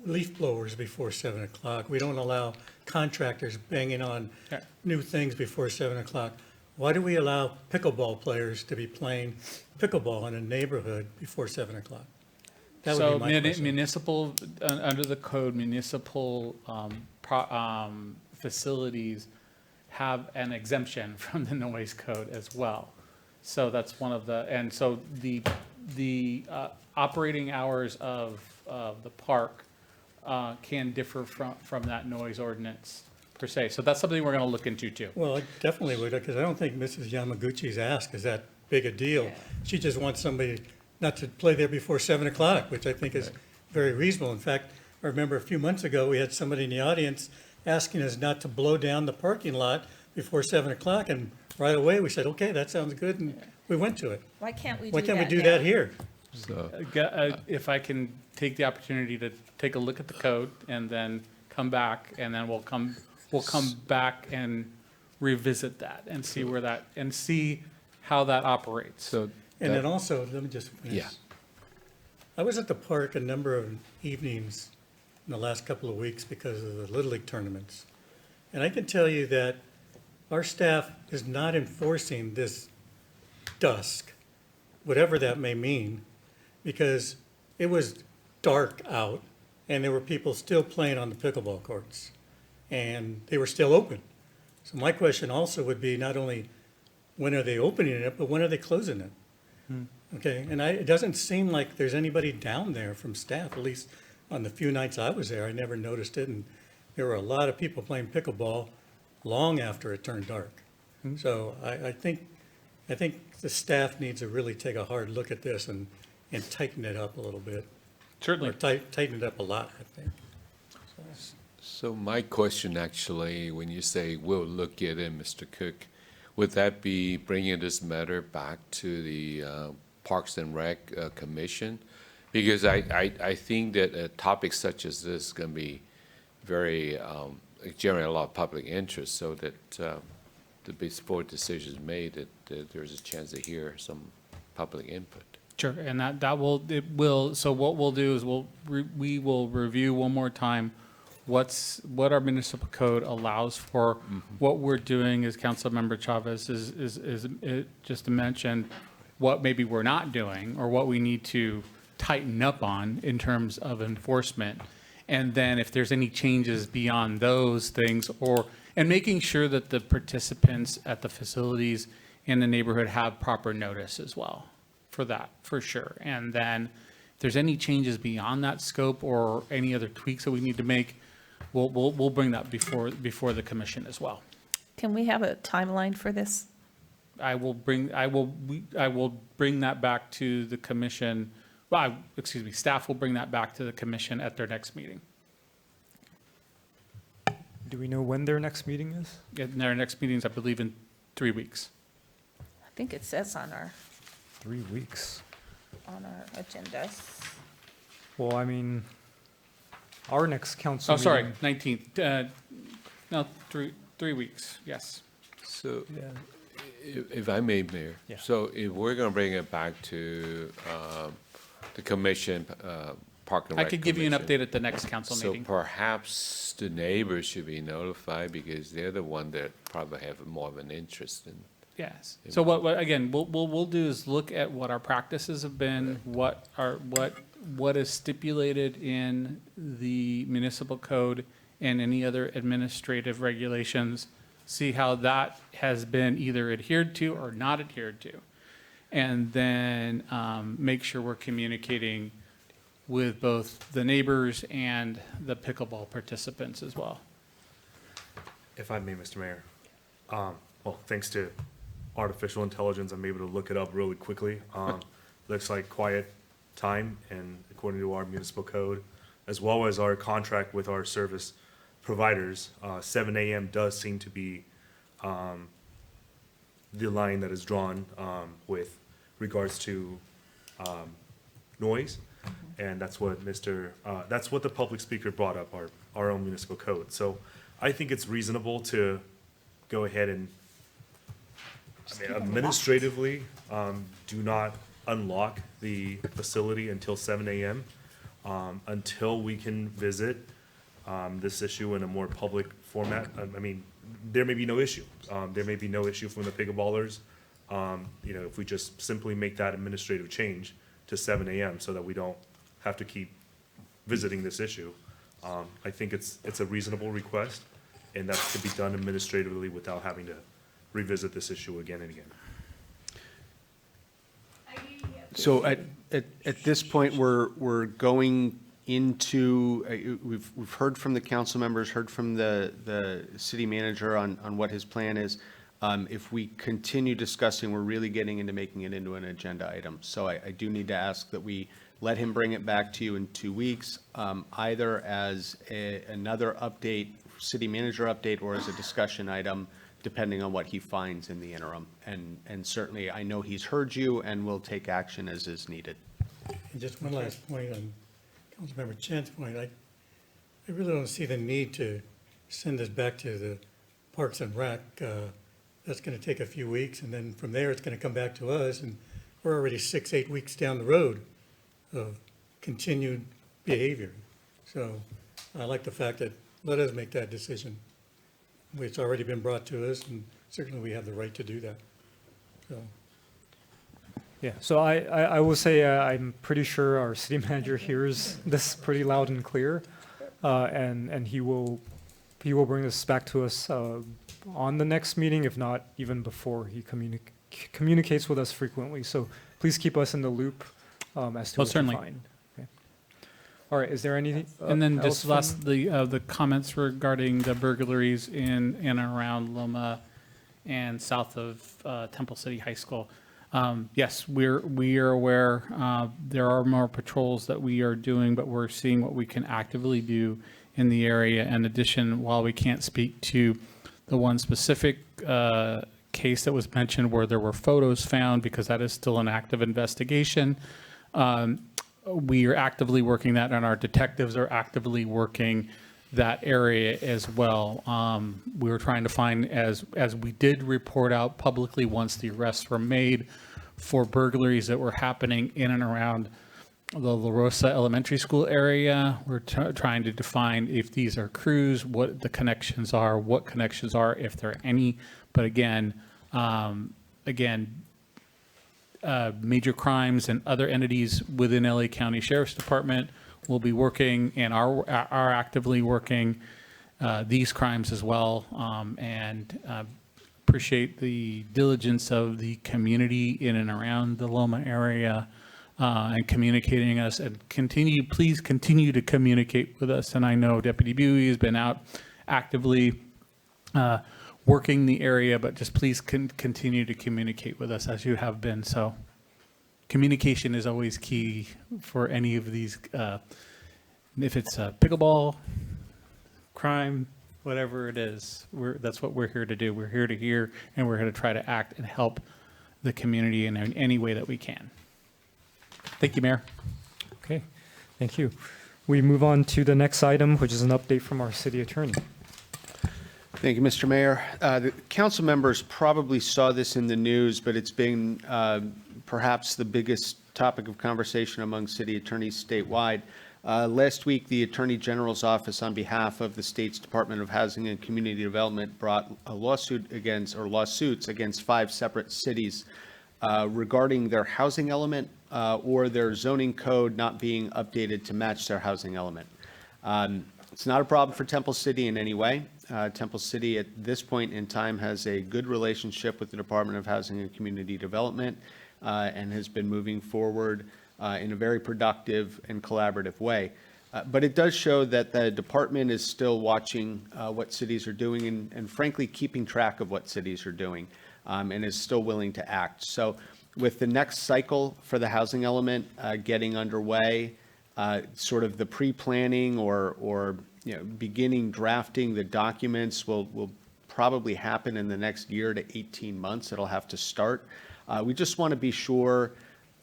leaf blowers before 7 o'clock. We don't allow contractors banging on Yeah. new things before 7 o'clock. Why do we allow pickleball players to be playing pickleball in a neighborhood before 7 o'clock? That would So be my question. municipal, under the code, municipal facilities have an exemption from the noise code as well. So that's one of the, and so the operating hours of the park can differ from that noise ordinance per se. So that's something we're going to look into too. Well, I definitely would, because I don't think Mrs. Yamaguchi's ask is that big a deal. She just wants somebody not to play there before 7 o'clock, which I think is very reasonable. In fact, I remember a few months ago, we had somebody in the audience asking us not to blow down the parking lot before 7 o'clock, and right away, we said, okay, that sounds good, and we went to it. Why can't we do Why that can't we do now? that here? So, If I can take the opportunity to take a look at the code and then come back, and then we'll come back and revisit that and see where that, and see how that operates. so. And that- then also, let me just finish. Yeah. I was at the park a number of evenings in the last couple of weeks because of the Little League tournaments. And I can tell you that our staff is not enforcing this dusk, whatever that may mean, because it was dark out and there were people still playing on the pickleball courts and they were still open. So my question also would be not only when are they opening it, but when are they closing it? Okay, and it doesn't seem like there's anybody down there from staff, at least on the few nights I was there, I never noticed it. And there were a lot of people playing pickleball long after it turned dark. So I think the staff needs to really take a hard look at this and tighten it up a little bit. Certainly. Or tighten it up a lot, I think. So my question actually, when you say we'll look at it, Mr. Cook, would that be bringing this matter back to the Parks and Rec Commission? Because I think that a topic such as this is going to be very, generate a lot of public interest, so that before decisions made, that there's a chance to hear some public input. Sure, and it will, so what we'll do is we will review one more time what our municipal code allows for. What we're doing, as Councilmember Chavez is just to mention what maybe we're not doing or what we need to tighten up on in terms of enforcement. And then if there's any changes beyond those things, and making sure that the participants at the facilities in the neighborhood have proper notice as well for that, for sure. And then if there's any changes beyond that scope or any other tweaks that we need to make, we'll bring that before the commission as well. Can we have a timeline for this? I will bring that back to the commission. Well, excuse me, staff will bring that back to the commission at their next meeting. Do we know when their next meeting is? And their next meeting is, I believe, in 3 weeks. I think it says on our 3 weeks. agenda. Well, I mean, our next council Oh, sorry, meeting- 19th. No, 3 weeks, yes. So, Yeah. if I may, Mayor. Yeah. So if we're going to bring it back to the commission, Park and I Rec could give you an Commission, update at the next council so meeting. perhaps the neighbors should be notified because they're the one that probably have more of an interest in. Yes. So again, we'll do is look at what our practices have been, what is stipulated in the municipal code and any other administrative regulations, see how that has been either adhered to or not adhered to. And then make sure we're communicating with both the neighbors and the pickleball participants as well. If I may, Mr. Mayor. Well, thanks to artificial intelligence, I'm able to look it up really quickly. Looks like quiet time, and according to our municipal code, as well as our contract with our service providers, 7 a.m. does seem to be the line that is drawn with regards to noise. And that's what that's what the public speaker brought up, our own municipal code. So I think it's reasonable to go ahead and administratively do not unlock the facility until 7 a.m. Until we can visit this issue in a more public format. I mean, there may be no issue. There may be no issue from the pickleballers. You know, if we just simply make that administrative change to 7 a.m. so that we don't have to keep visiting this issue. I think it's a reasonable request, and that could be done administratively without having to revisit this issue again and again. So at this point, we're going into, we've heard from the council members, heard from the city manager on what his plan is. If we continue discussing, we're really getting into making it into an agenda item. So I do need to ask that we let him bring it back to you in 2 weeks, either as another update, city manager update, or as a discussion item, depending on what he finds in the interim. And certainly, I know he's heard you and will take action as is needed. And just one last point on Councilmember Chen's point. I really don't see the need to send this back to the Parks and Rec. That's going to take a few weeks, and then from there, it's going to come back to us, and we're already 6-8 weeks down the road of continued behavior. So I like the fact that let us make that decision. It's already been brought to us, and certainly we have the right to do that. So. Yeah, so I will say I'm pretty sure our city manager hears this pretty loud and clear, and he will bring this back to us on the next meeting, if not even before. He communicates with us frequently, so please keep us in the loop as to what certainly. you find. Okay. All right, is there anything And then else just from- last, the comments regarding the burglaries in and around Loma and south of Temple City High School. Yes, we are aware, there are more patrols that we are doing, but we're seeing what we can actively do in the area. In addition, while we can't speak to the one specific case that was mentioned where there were photos found, because that is still an active investigation, we are actively working that, and our detectives are actively working that area as well. We were trying to find, as we did report out publicly once the arrests were made for burglaries that were happening in and around the La Rosa Elementary School area. We're trying to define if these are crews, what the connections are, if there are any. But again, major crimes and other entities within LA County Sheriff's Department will be working and are actively working these crimes as well, and appreciate the diligence of the community in and around the Loma area and communicating us, and please continue to communicate with us. And I know Deputy Buey has been out actively working the area, but just please continue to communicate with us as you have been. So communication is always key for any of these, if it's pickleball, crime, whatever it is, that's what we're here to do. We're here to hear, and we're here to try to act and help the community in any way that we can. Thank you, Mayor. Okay, thank you. We move on to the next item, which is an update from our city attorney. Thank you, Mr. Mayor. The council members probably saw this in the news, but it's been perhaps the biggest topic of conversation among city attorneys statewide. Last week, the Attorney General's office, on behalf of the state's Department of Housing and Community Development, brought a lawsuits against 5 separate cities regarding their housing element or their zoning code not being updated to match their housing element. It's not a problem for Temple City in any way. Temple City at this point in time has a good relationship with the Department of Housing and Community Development and has been moving forward in a very productive and collaborative way. But it does show that the department is still watching what cities are doing and frankly keeping track of what cities are doing and is still willing to act. So with the next cycle for the housing element getting underway, sort of the pre-planning or beginning drafting the documents will probably happen in the next year to 18 months. It'll have to start. We just want to be sure,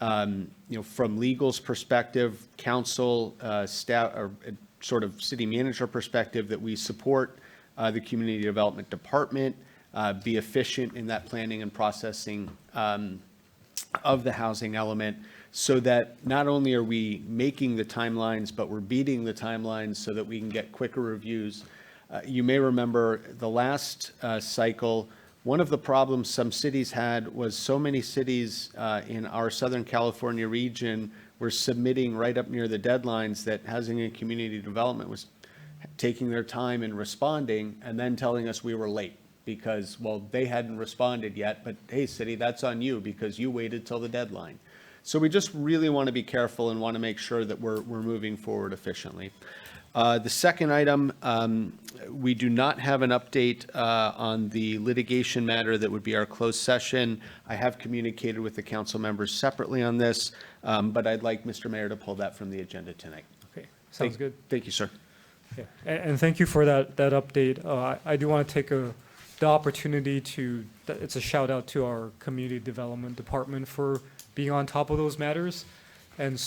from legal's perspective, council, staff, or sort of city manager perspective, that we support the community development department, be efficient in that planning and processing of the housing element, so that not only are we making the timelines, but we're beating the timelines so that we can get quicker reviews. You may remember the last cycle, one of the problems some cities had was so many cities in our Southern California region were submitting right up near the deadlines that Housing and Community Development was taking their time in responding and then telling us we were late because, well, they hadn't responded yet, but hey, city, that's on you because you waited till the deadline. So we just really want to be careful and want to make sure that we're moving forward efficiently. The second item, we do not have an update on the litigation matter that would be our closed session. I have communicated with the council members separately on this, but I'd like Mr. Mayor to pull that from the agenda tonight. Okay, sounds good. Thank you, sir. Yeah, and thank you for that update. I do want to take the opportunity to, it's a shout out to our community development department for being on top of those matters, and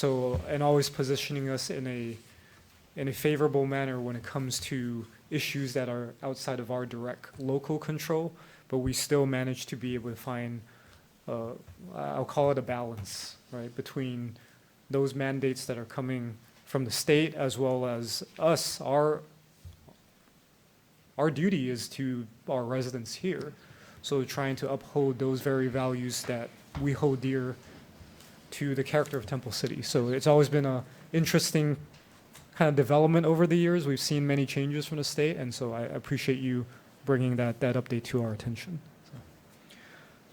always positioning us in a favorable manner when it comes to issues that are outside of our direct local control, but we still manage to be able to find, I'll call it a balance, right, between those mandates that are coming from the state as well as us. Our duty is to our residents here, so trying to uphold those very values that we hold dear to the character of Temple City. So it's always been a interesting kind of development over the years. We've seen many changes from the state, and so I appreciate you bringing that update to our attention. So.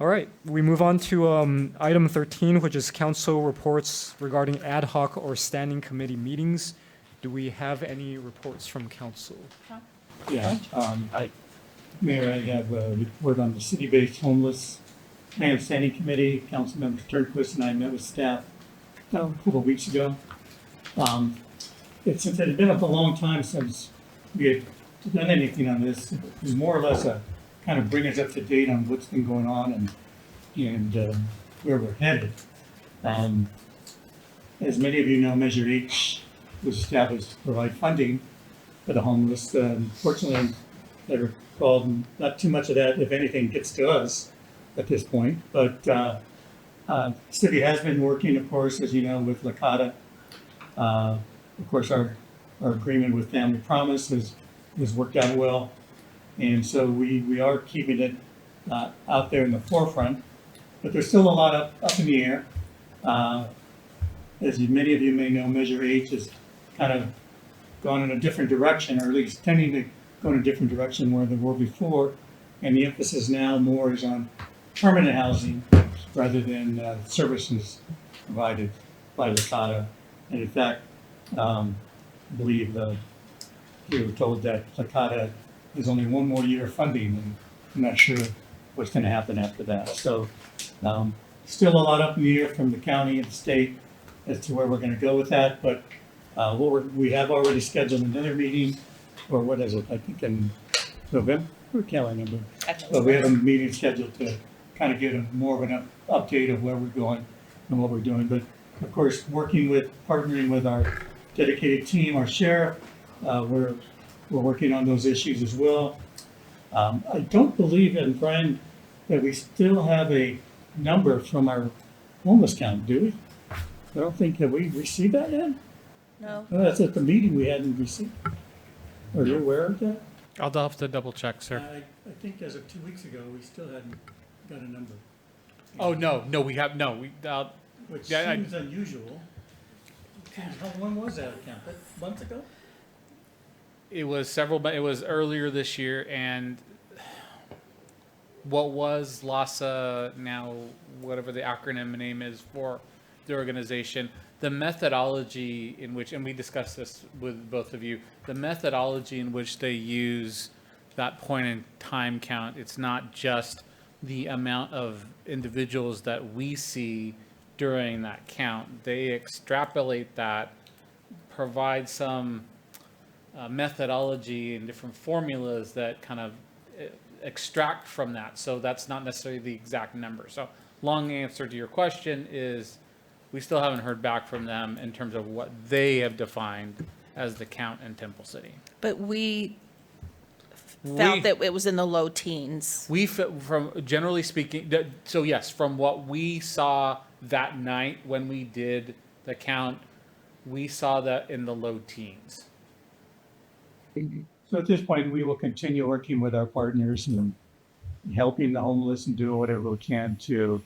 All right, we move on to item 13, which is council reports regarding ad hoc or standing committee meetings. Do we have any reports from council? Yeah, Mayor, I have a report on the city-based homeless land standing committee. Councilmember Turnquist and I met with staff a couple of weeks ago. Since it had been up a long time since we had done anything on this, it was more or less a kind of bring us up to date on what's been going on and where we're headed. As many of you know, Measure H was established to provide funding for the homeless. Fortunately, I recall not too much of that, if anything, gets to us at this point. But city has been working, of course, as you know, with LACADA. Of course, our agreement with Family Promise has worked out well. And so we are keeping it out there in the forefront. But there's still a lot up in the air. As many of you may know, Measure H has kind of gone in a different direction, or at least tending to go in a different direction where they were before. And the emphasis now more is on permanent housing rather than services provided by LACADA. And in fact, I believe we were told that LACADA has only one more year of funding, and I'm not sure what's going to happen after that. So still a lot up in the air from the county and the state as to where we're going to go with that. But we have already scheduled another meeting, or what is it? I think in November. I can't remember. But we have a meeting scheduled to kind of get more of an update of where we're going and what we're doing. But of course, partnering with our dedicated team, our sheriff, we're working on those issues as well. I don't believe, and Brian, that we still have a number from our homeless count, do we? I don't think that we received that yet. No. Oh, that's at the meeting we hadn't received. Are you aware of that? I'll have to double check, sir. I think as of 2 weeks ago, we still hadn't got a number. Oh, no, we have, Which yeah, seems unusual. When was that account? A month ago? it was it was earlier this year, and what was LASA, now whatever the acronym name is for the organization, the methodology in which, and we discussed this with both of you, the methodology in which they use that point in time count, it's not just the amount of individuals that we see during that count. They extrapolate that provide some methodology and different formulas that kind of extract from that. So that's not necessarily the exact number. So long answer to your question is we still haven't heard back from them in terms of what they have defined as the count in Temple City. But we felt that it was in the low teens. We, from, generally speaking, so yes, from what we saw that night when we did the count, we saw that in the low teens. So at this point, we will continue working with our partners and helping the homeless and do whatever we can to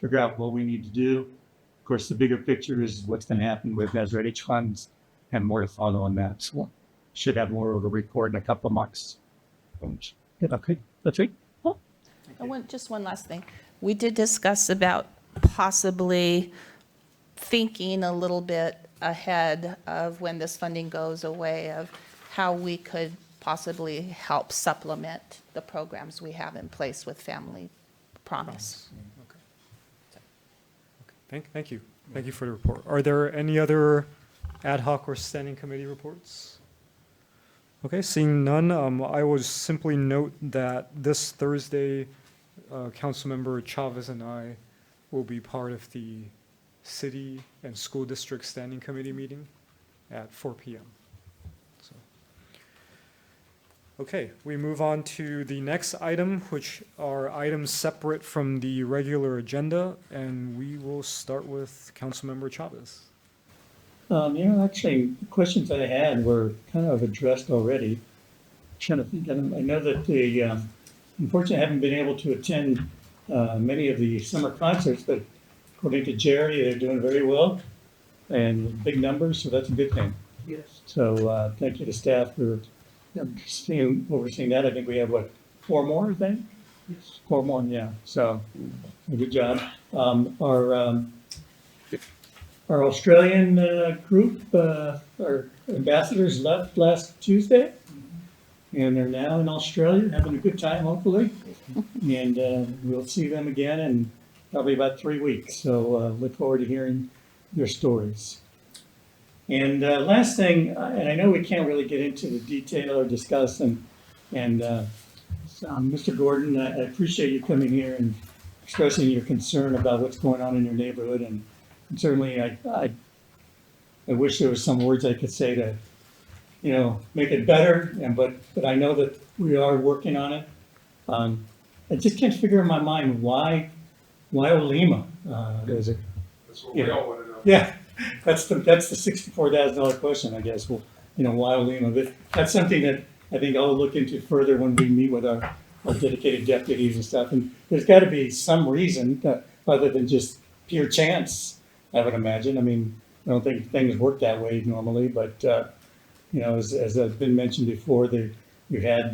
figure out what we need to do. Of course, the bigger picture is what's going to happen with Masorich funds and more to follow on that. So should have more of a report in a couple of months. Okay, that's it. Just one last thing. We did discuss about possibly thinking a little bit ahead of when this funding goes away of how we could possibly help supplement the programs we have in place with Family Promise. Thank you. Thank you for the report. Are there any other ad hoc or standing committee reports? Okay, seeing none, I will simply note that this Thursday, Councilmember Chavez and I will be part of the City and School District Standing Committee meeting at 4 p.m. So, okay, we move on to the next item, which are items separate from the regular agenda, and we will start with Councilmember Chavez. Actually, the questions I had were kind of addressed already. Trying to think, I know that unfortunately, I haven't been able to attend many of the summer concerts, but according to Jerry, they're doing very well and big numbers, so that's a good thing. Yes. So thank you to staff for overseeing that. I think we have, 4 more, I think? Yes. 4 more, yeah. So good job. Our Australian group, our ambassadors left last Tuesday, and they're now in Australia having a good time, hopefully. And we'll see them again in probably about 3 weeks. So look forward to hearing their stories. And last thing, and I know we can't really get into the detail or discuss, and Mr. Gordon, I appreciate you coming here and expressing your concern about what's going on in your neighborhood. And certainly, I wish there was some words I could say to, make it better. But I know that we are working on it. I just can't figure in my mind why Olema? Is it? That's what we all want to know. Yeah, that's the $64,000 question, I guess. Well, why Olema? But that's something that I think I'll look into further when we meet with our dedicated deputies and stuff. And there's got to be some reason other than just pure chance, I would imagine. I mean, I don't think things work that way normally, but as has been mentioned before, you had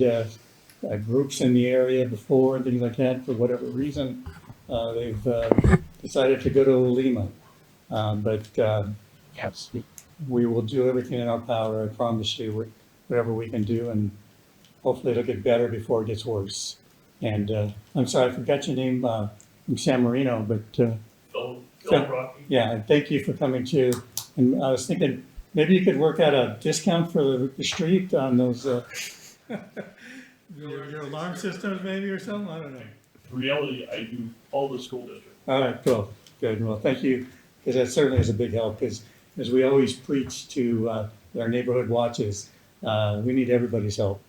groups in the area before and things like that. For whatever reason, they've decided to go to Olema. Yes, we will do everything in our power. I promise you, whatever we can do, and hopefully it'll get better before it gets worse. And I'm sorry, I forgot your name from San Marino, but Phil Rocky. yeah, and thank you for coming too. And I was thinking maybe you could work out a discount for the street on those your alarm systems, maybe, or something. I don't know. In reality, I do all the school districts. All right, cool, good. Well, thank you, because that certainly is a big help. Because as we always preach to our neighborhood watches, we need everybody's help.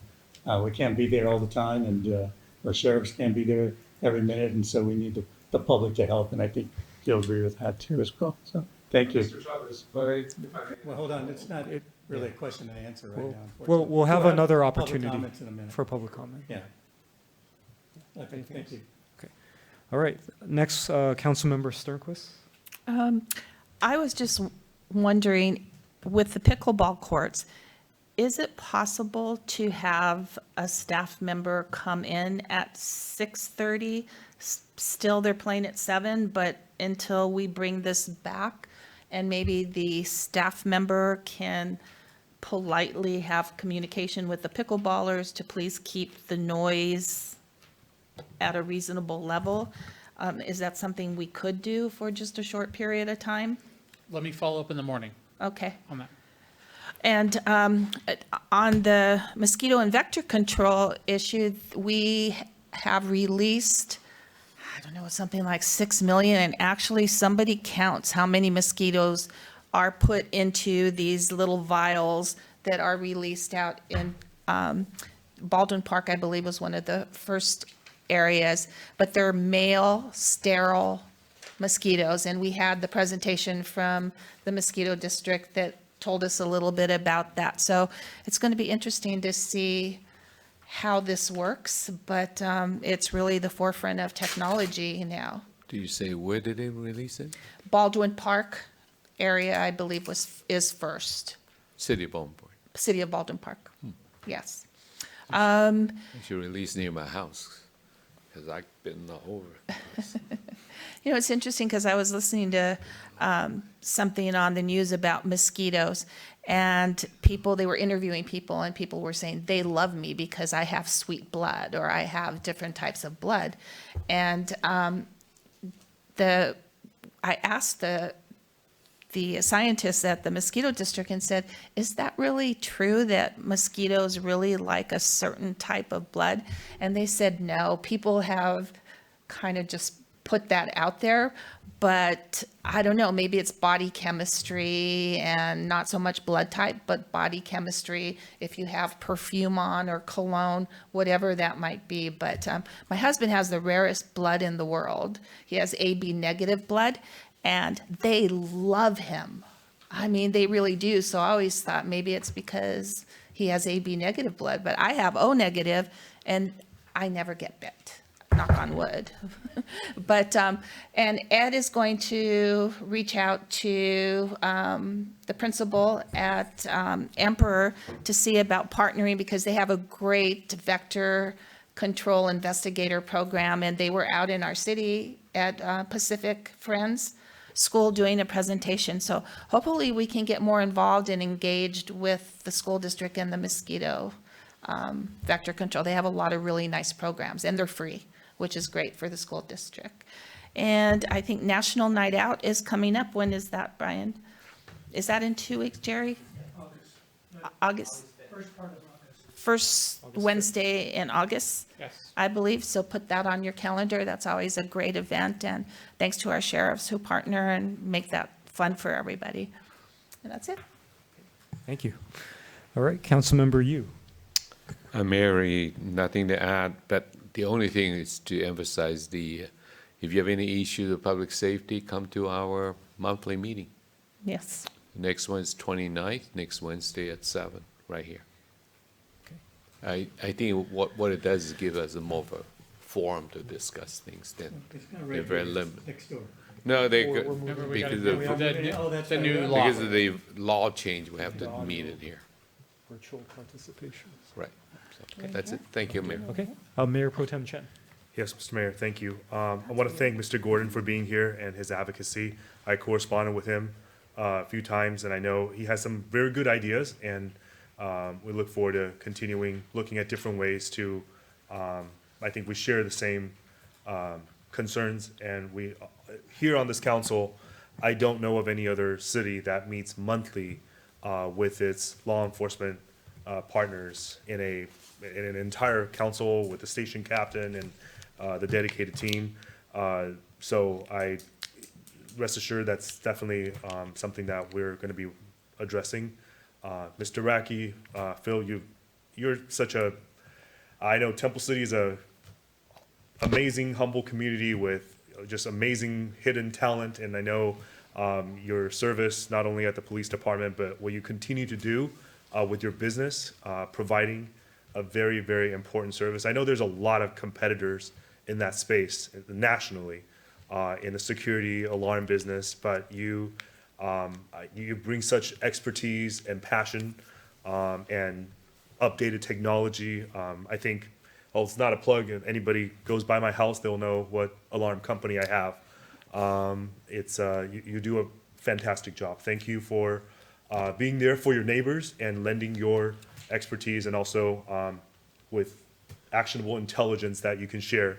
We can't be there all the time, and our sheriffs can't be there every minute, and so we need the public to help. And I think you'll agree with that too as well. So thank you. Mr. Chavez, Well, hold on, it's not really a question and answer right now. We'll have We'll another public opportunity comments in a minute. for public comment. Yeah. Okay, thank you. All right, next, Councilmember Sternquist. I was just wondering, with the pickleball courts, is it possible to have a staff member come in at 6:30? Still, they're playing at 7, but until we bring this back, and maybe the staff member can politely have communication with the pickleballers to please keep the noise at a reasonable level. Is that something we could do for just a short period of time? Let me follow up in the morning Okay. on that. And on the mosquito and vector control issue, we have released, I don't know, something like 6 million, and actually somebody counts how many mosquitoes are put into these little vials that are released out in Baldwin Park, I believe, was one of the first areas, but they're male, sterile mosquitoes, and we had the presentation from the mosquito district that told us a little bit about that. So it's going to be interesting to see how this works, but it's really the forefront of technology now. Do you say where did they release it? Baldwin Park area, I believe, is first. City of Baldwin. City of Baldwin Park, yes. They should release near my house, because I've been all over. You know, it's interesting because I was listening to something on the news about mosquitoes, and they were interviewing people, and people were saying they love me because I have sweet blood, or I have different types of blood. And I asked the scientists at the mosquito district and said, is that really true that mosquitoes really like a certain type of blood? And they said, no, people have kind of just put that out there, but I don't know, maybe it's body chemistry and not so much blood type, but body chemistry, if you have perfume on or cologne, whatever that might be. But my husband has the rarest blood in the world. He has AB negative blood, and they love him. I mean, they really do. So I always thought maybe it's because he has AB negative blood, but I have O negative, and I never get bit. Knock on wood. But, and Ed is going to reach out to the principal at Emperor to see about partnering, because they have a great vector control investigator program, and they were out in our city at Pacific Friends School doing a presentation. So hopefully we can get more involved and engaged with the school district and the mosquito vector control. They have a lot of really nice programs, and they're free, which is great for the school district. And I think National Night Out is coming up. When is that, Brian? Is that in 2 weeks, Jerry? August. First Wednesday in August, Yes. I believe. So put that on your calendar. That's always a great event. And thanks to our sheriffs who partner and make that fun for everybody. And that's it. Thank you. All right, Councilmember Yu. Mary, nothing to add, but the only thing is to emphasize if you have any issue with public safety, come to our monthly meeting. Yes. Next one is 29th, next Wednesday at 7, right here. I think what it does is give us a more of a forum to discuss things then. It's not They're right very here, limited. it's next door. No, they, Remember, we gotta because do of, Oh, that's the right. new law. because of the law change, we have to meet in here. Virtual participation. Right. So, that's it. Thank you, Mayor. Okay, Mayor Pro Tem Chen. Yes, Mr. Mayor, thank you. I want to thank Mr. Gordon for being here and his advocacy. I corresponded with him a few times, and I know he has some very good ideas, and we look forward to continuing looking at different ways to, I think we share the same concerns, and we, here on this council, I don't know of any other city that meets monthly with its law enforcement partners in an entire council with the station captain and the dedicated team. So I rest assured that's definitely something that we're going to be addressing. Mr. Racky, Phil, you're such a, I know Temple City is a amazing, humble community with just amazing hidden talent, and I know your service, not only at the police department, but what you continue to do with your business, providing a very, very important service. I know there's a lot of competitors in that space nationally, in the security alarm business, but you bring such expertise and passion and updated technology. I think, well, it's not a plug. If anybody goes by my house, they'll know what alarm company I have. You do a fantastic job. Thank you for being there for your neighbors and lending your expertise, and also with actionable intelligence that you can share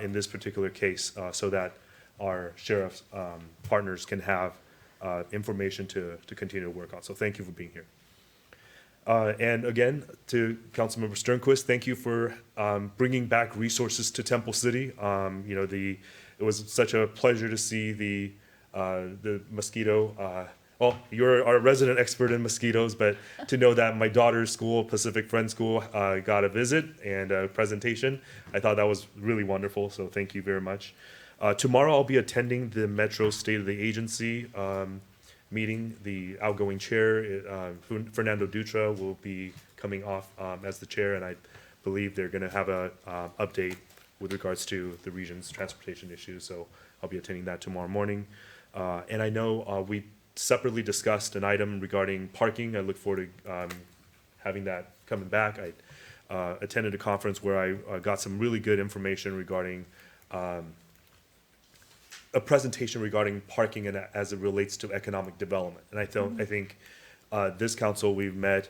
in this particular case, so that our sheriff's partners can have information to continue to work on. So thank you for being here. And again, to Councilmember Sternquist, thank you for bringing back resources to Temple City. It was such a pleasure to see the mosquito. Well, you're our resident expert in mosquitoes, but to know that my daughter's school, Pacific Friends School, got a visit and a presentation, I thought that was really wonderful. So thank you very much. Tomorrow I'll be attending the Metro State of the Agency meeting. The outgoing chair, Fernando Dutra, will be coming off as the chair, and I believe they're going to have a update with regards to the region's transportation issues. So I'll be attending that tomorrow morning. And I know we separately discussed an item regarding parking. I look forward to having that coming back. I attended a conference where I got some really good information regarding a presentation regarding parking and as it relates to economic development. And I think this council, we've met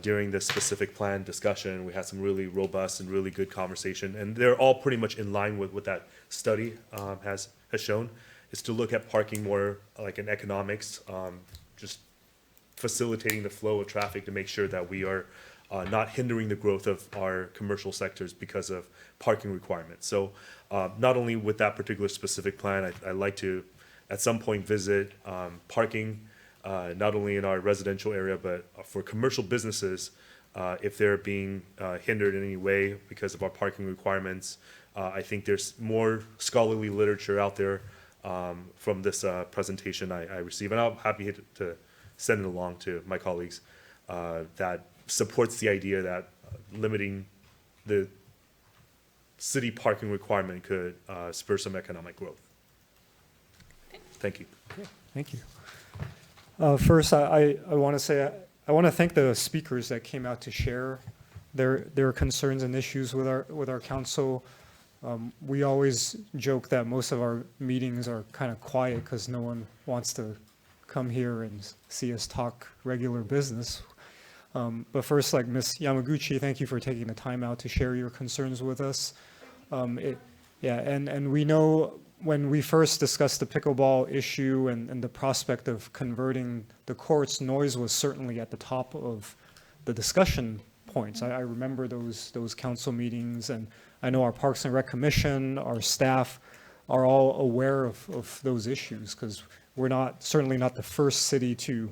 during this specific plan discussion. We had some really robust and really good conversation, and they're all pretty much in line with what that study has shown, is to look at parking more like in economics, just facilitating the flow of traffic to make sure that we are not hindering the growth of our commercial sectors because of parking requirements. So not only with that particular specific plan, I'd like to at some point visit parking, not only in our residential area, but for commercial businesses, if they're being hindered in any way because of our parking requirements. I think there's more scholarly literature out there from this presentation I received, and I'm happy to send it along to my colleagues that supports the idea that limiting the city parking requirement could spur some economic growth. Thank you. Thank you. First, I want to say I want to thank the speakers that came out to share their concerns and issues with our council. We always joke that most of our meetings are kind of quiet because no one wants to come here and see us talk regular business. But first, like Ms. Yamaguchi, thank you for taking the time out to share your concerns with us. And we know when we first discussed the pickleball issue and the prospect of converting the courts, noise was certainly at the top of the discussion points. I remember those council meetings, and I know our Parks and Rec Commission, our staff are all aware of those issues because we're certainly not the first city to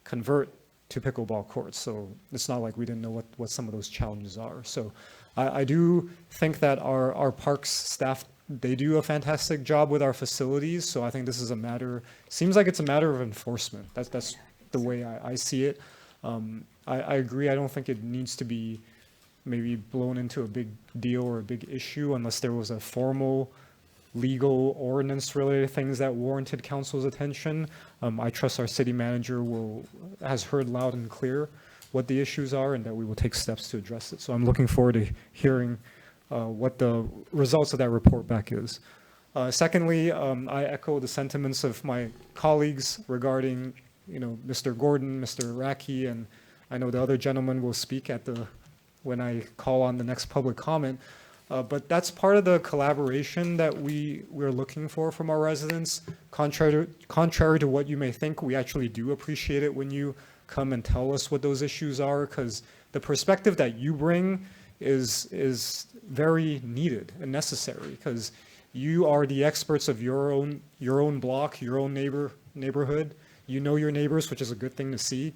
convert to pickleball courts. So it's not like we didn't know what some of those challenges are. So I do think that our parks staff, they do a fantastic job with our facilities. So I think this is seems like it's a matter of enforcement. That's the way I see it. I agree. I don't think it needs to be maybe blown into a big deal or a big issue unless there was a formal legal ordinance related things that warranted council's attention. I trust our city manager has heard loud and clear what the issues are and that we will take steps to address it. So I'm looking forward to hearing what the results of that report back is. Secondly, I echo the sentiments of my colleagues regarding, Mr. Gordon, Mr. Raki, and I know the other gentleman will speak when I call on the next public comment. But that's part of the collaboration that we're looking for from our residents. Contrary to what you may think, we actually do appreciate it when you come and tell us what those issues are, because the perspective that you bring is very needed and necessary, because you are the experts of your own block, your own neighborhood. You know your neighbors, which is a good thing to see.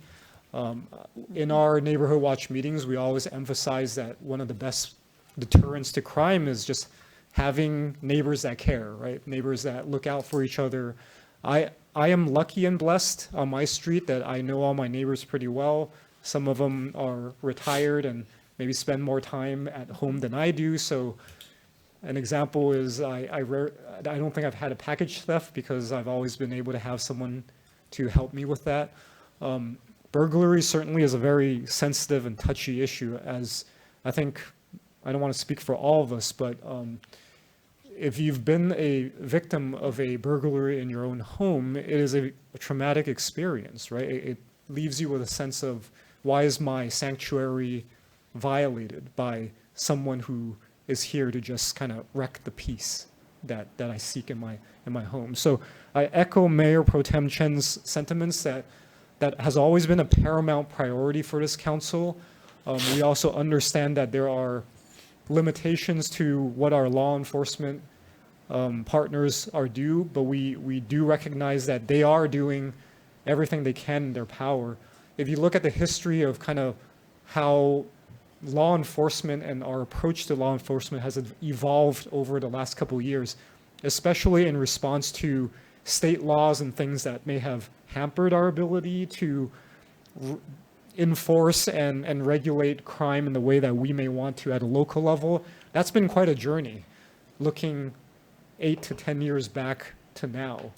In our neighborhood watch meetings, we always emphasize that one of the best deterrence to crime is just having neighbors that care, right? Neighbors that look out for each other. I am lucky and blessed on my street that I know all my neighbors pretty well. Some of them are retired and maybe spend more time at home than I do. So an example is I don't think I've had a package theft because I've always been able to have someone to help me with that. Burglary certainly is a very sensitive and touchy issue, as I think, I don't want to speak for all of us, but if you've been a victim of a burglary in your own home, it is a traumatic experience, right? It leaves you with a sense of, why is my sanctuary violated by someone who is here to just kind of wreck the peace, that I seek in my home. So I echo Mayor Pro Tem Chen's sentiments that has always been a paramount priority for this council. We also understand that there are limitations to what our law enforcement partners are due, but we do recognize that they are doing everything they can in their power. If you look at the history of kind of how law enforcement and our approach to law enforcement has evolved over the last couple of years, especially in response to state laws and things that may have hampered our ability to enforce and regulate crime in the way that we may want to at a local level. That's been quite a journey, looking 8 to 10 years back to now.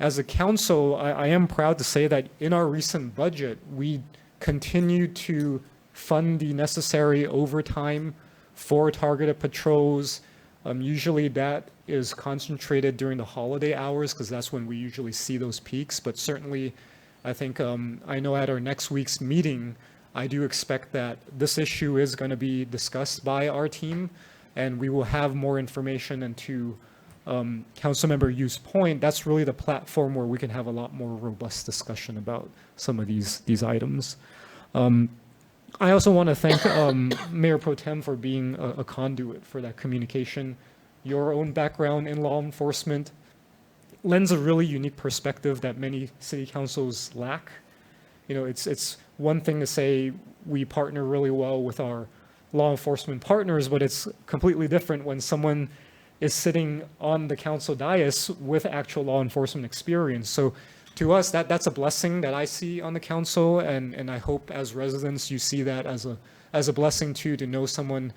As a council, I am proud to say that in our recent budget, we continue to fund the necessary overtime for targeted patrols. Usually that is concentrated during the holiday hours because that's when we usually see those peaks. But certainly, I think, I know at our next week's meeting, I do expect that this issue is going to be discussed by our team, and we will have more information. And to Councilmember Yu's point, that's really the platform where we can have a lot more robust discussion about some of these items. I also want to thank Mayor Pro Tem for being a conduit for that communication. Your own background in law enforcement lends a really unique perspective that many city councils lack. You know, it's one thing to say we partner really well with our law enforcement partners, but it's completely different when someone is sitting on the council dais with actual law enforcement experience. So to us, that's a blessing that I see on the council, and I hope as residents you see that as a blessing too, to know someone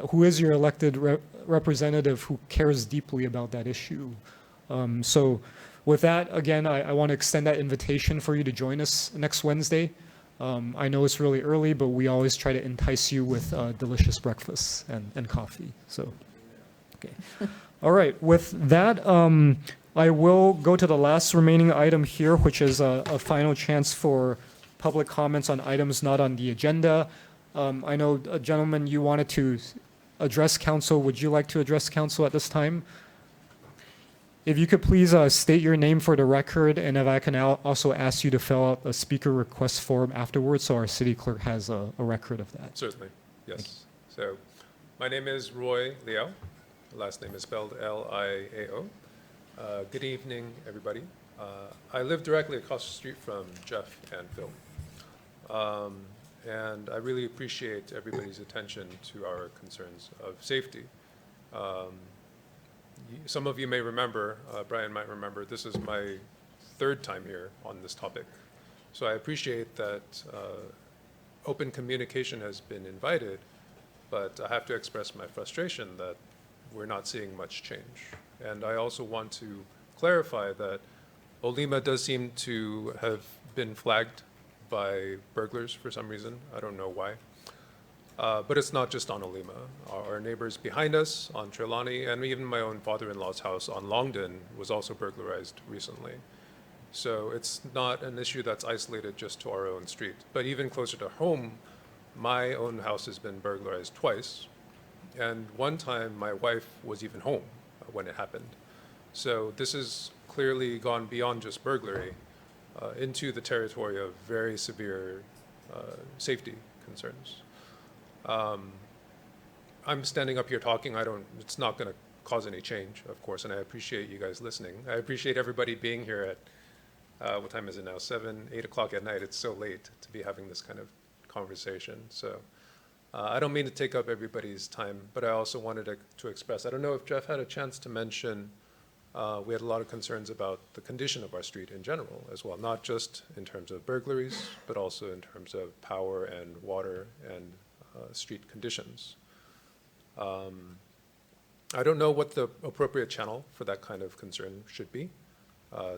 who is your elected representative who cares deeply about that issue. So with that, again, I want to extend that invitation for you to join us next Wednesday. I know it's really early, but we always try to entice you with delicious breakfast and coffee. So, okay. All right, with that, I will go to the last remaining item here, which is a final chance for public comments on items not on the agenda. I know, gentlemen, you wanted to address council. Would you like to address council at this time? If you could please state your name for the record, and if I can also ask you to fill out a speaker request form afterwards so our city clerk has a record of that. Certainly, yes. So my name is Roy Liao. Last name is spelled Liao. Good evening, everybody. I live directly across the street from Jeff and Phil. And I really appreciate everybody's attention to our concerns of safety. Some of you may remember, Brian might remember, this is my third time here on this topic. So I appreciate that open communication has been invited, but I have to express my frustration that we're not seeing much change. And I also want to clarify that Olima does seem to have been flagged by burglars for some reason. I don't know why. But it's not just on Olima. Our neighbors behind us on Trelawney, and even my own father-in-law's house on Longden was also burglarized recently. So it's not an issue that's isolated just to our own street. But even closer to home, my own house has been burglarized twice. And one time my wife was even home when it happened. So this has clearly gone beyond just burglary into the territory of very severe safety concerns. I'm standing up here talking. It's not going to cause any change, of course, and I appreciate you guys listening. I appreciate everybody being here at, what time is it now? 7, 8 o'clock at night. It's so late to be having this kind of conversation. So I don't mean to take up everybody's time, but I also wanted to express, I don't know if Jeff had a chance to mention, we had a lot of concerns about the condition of our street in general as well, not just in terms of burglaries, but also in terms of power and water and street conditions. I don't know what the appropriate channel for that kind of concern should be.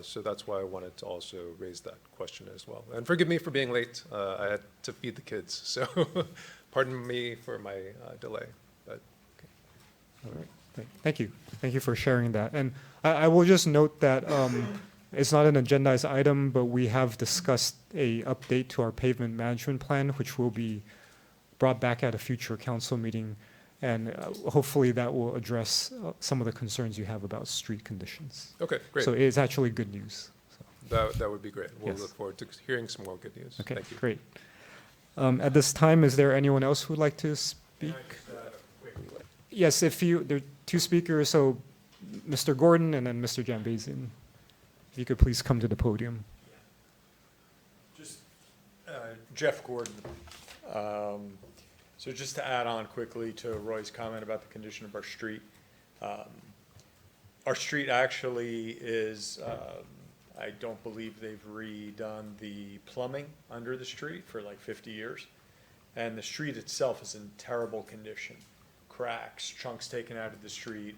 So that's why I wanted to also raise that question as well. And forgive me for being late. I had to feed the kids, so pardon me for my delay. But, okay. All right. Thank you. Thank you for sharing that. And I will just note that it's not an agendized item, but we have discussed a update to our pavement management plan, which will be brought back at a future council meeting. And hopefully that will address some of the concerns you have about street conditions. Okay, great. So it's actually good news. So, That would be great. We'll Yes. look forward to hearing some more good news. okay, Thank you. great. At this time, is there anyone else who'd like to speak? Yes, there are two speakers, so Mr. Gordon and then Mr. Jambasian. If you could please come to the podium. Just Jeff Gordon. So just to add on quickly to Roy's comment about the condition of our street. Our street actually is, I don't believe they've redone the plumbing under the street for like 50 years. And the street itself is in terrible condition. Cracks, chunks taken out of the street.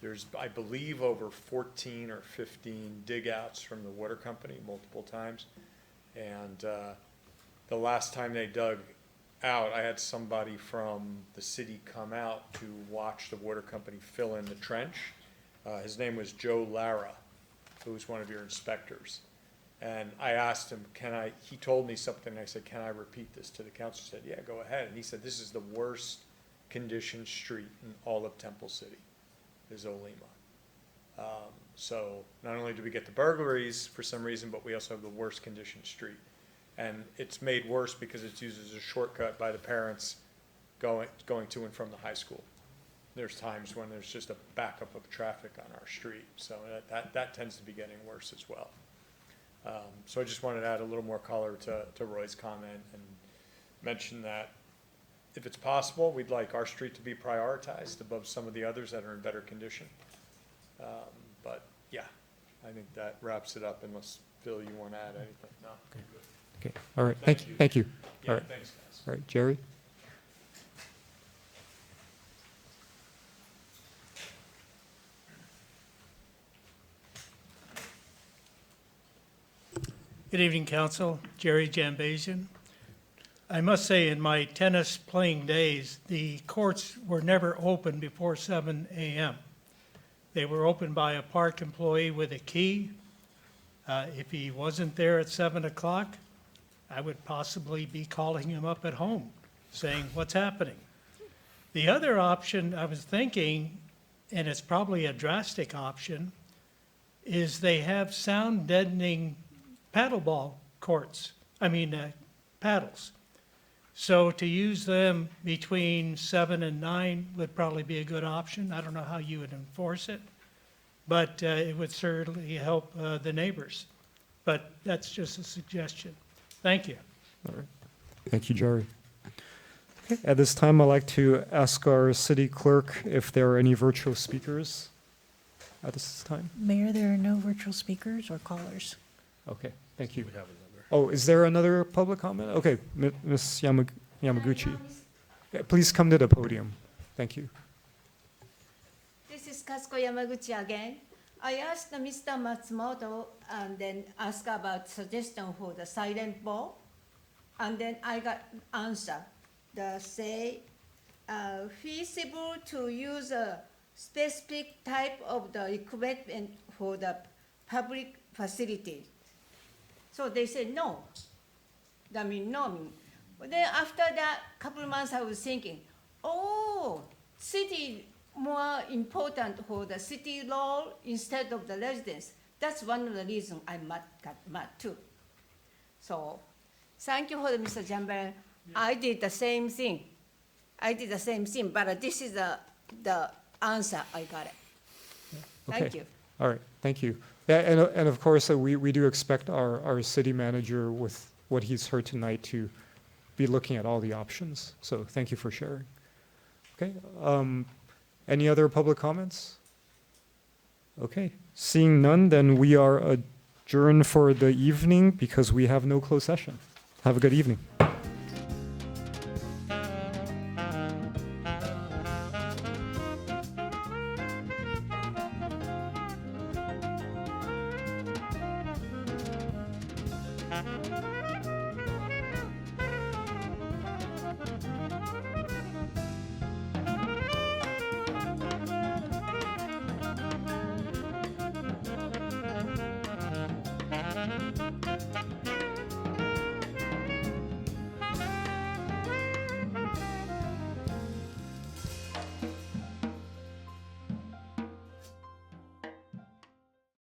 There's, I believe, over 14 or 15 dig outs from the water company multiple times. And the last time they dug out, I had somebody from the city come out to watch the water company fill in the trench. His name was Joe Lara, who was one of your inspectors. And I asked him, he told me something, I said, can I repeat this to the council? He said, yeah, go ahead. And he said, this is the worst conditioned street in all of Temple City, is Olima. So not only do we get the burglaries for some reason, but we also have the worst conditioned street. And it's made worse because it's used as a shortcut by the parents going to and from the high school. There's times when there's just a backup of traffic on our street. So that tends to be getting worse as well. So I just wanted to add a little more color to Roy's comment and mention that if it's possible, we'd like our street to be prioritized above some of the others that are in better condition. But yeah, I think that wraps it up unless, Phil, you want to add anything? No? Okay, all right, thank you. Thank you. Yeah, All right, thanks, guys. all right, Jerry? Good evening, Council. Jerry Jambasian. I must say, in my tennis playing days, the courts were never open before 7 a.m. They were opened by a park employee with a key. If he wasn't there at 7 o'clock, I would possibly be calling him up at home, saying, what's happening? The other option I was thinking, and it's probably a drastic option, is they have sound deadening paddles. So to use them between 7 and 9 would probably be a good option. I don't know how you would enforce it, but it would certainly help the neighbors. But that's just a suggestion. Thank you. All right. Thank you, Jerry. Okay, at this time, I'd like to ask our city clerk if there are any virtual speakers at this time. Mayor, there are no virtual speakers or callers. Okay, thank you. We have another. Oh, is there another public comment? Okay, Ms. Yamaguchi. Yeah, please come to the podium. Thank you. This is Kazuko Yamaguchi again. I asked Mr. Matsumoto and then asked about suggestion for the silent ball. And then I got answer. Feasible to use a specific type of the equipment for the public facilities. So they said no. That means no. But then after that, couple of months I was thinking, oh, city more important for the city law instead of the residents. That's one of the reasons I got mad too. So thank you for Mr. Jambal. I did the same thing. But this is the answer I got it. Thank Okay. you. All right, thank you. Yeah, and of course, we do expect our city manager with what he's heard tonight to be looking at all the options. So thank you for sharing. Okay, any other public comments? Okay, seeing none, then we are adjourned for the evening because we have no closed session. Have a good evening.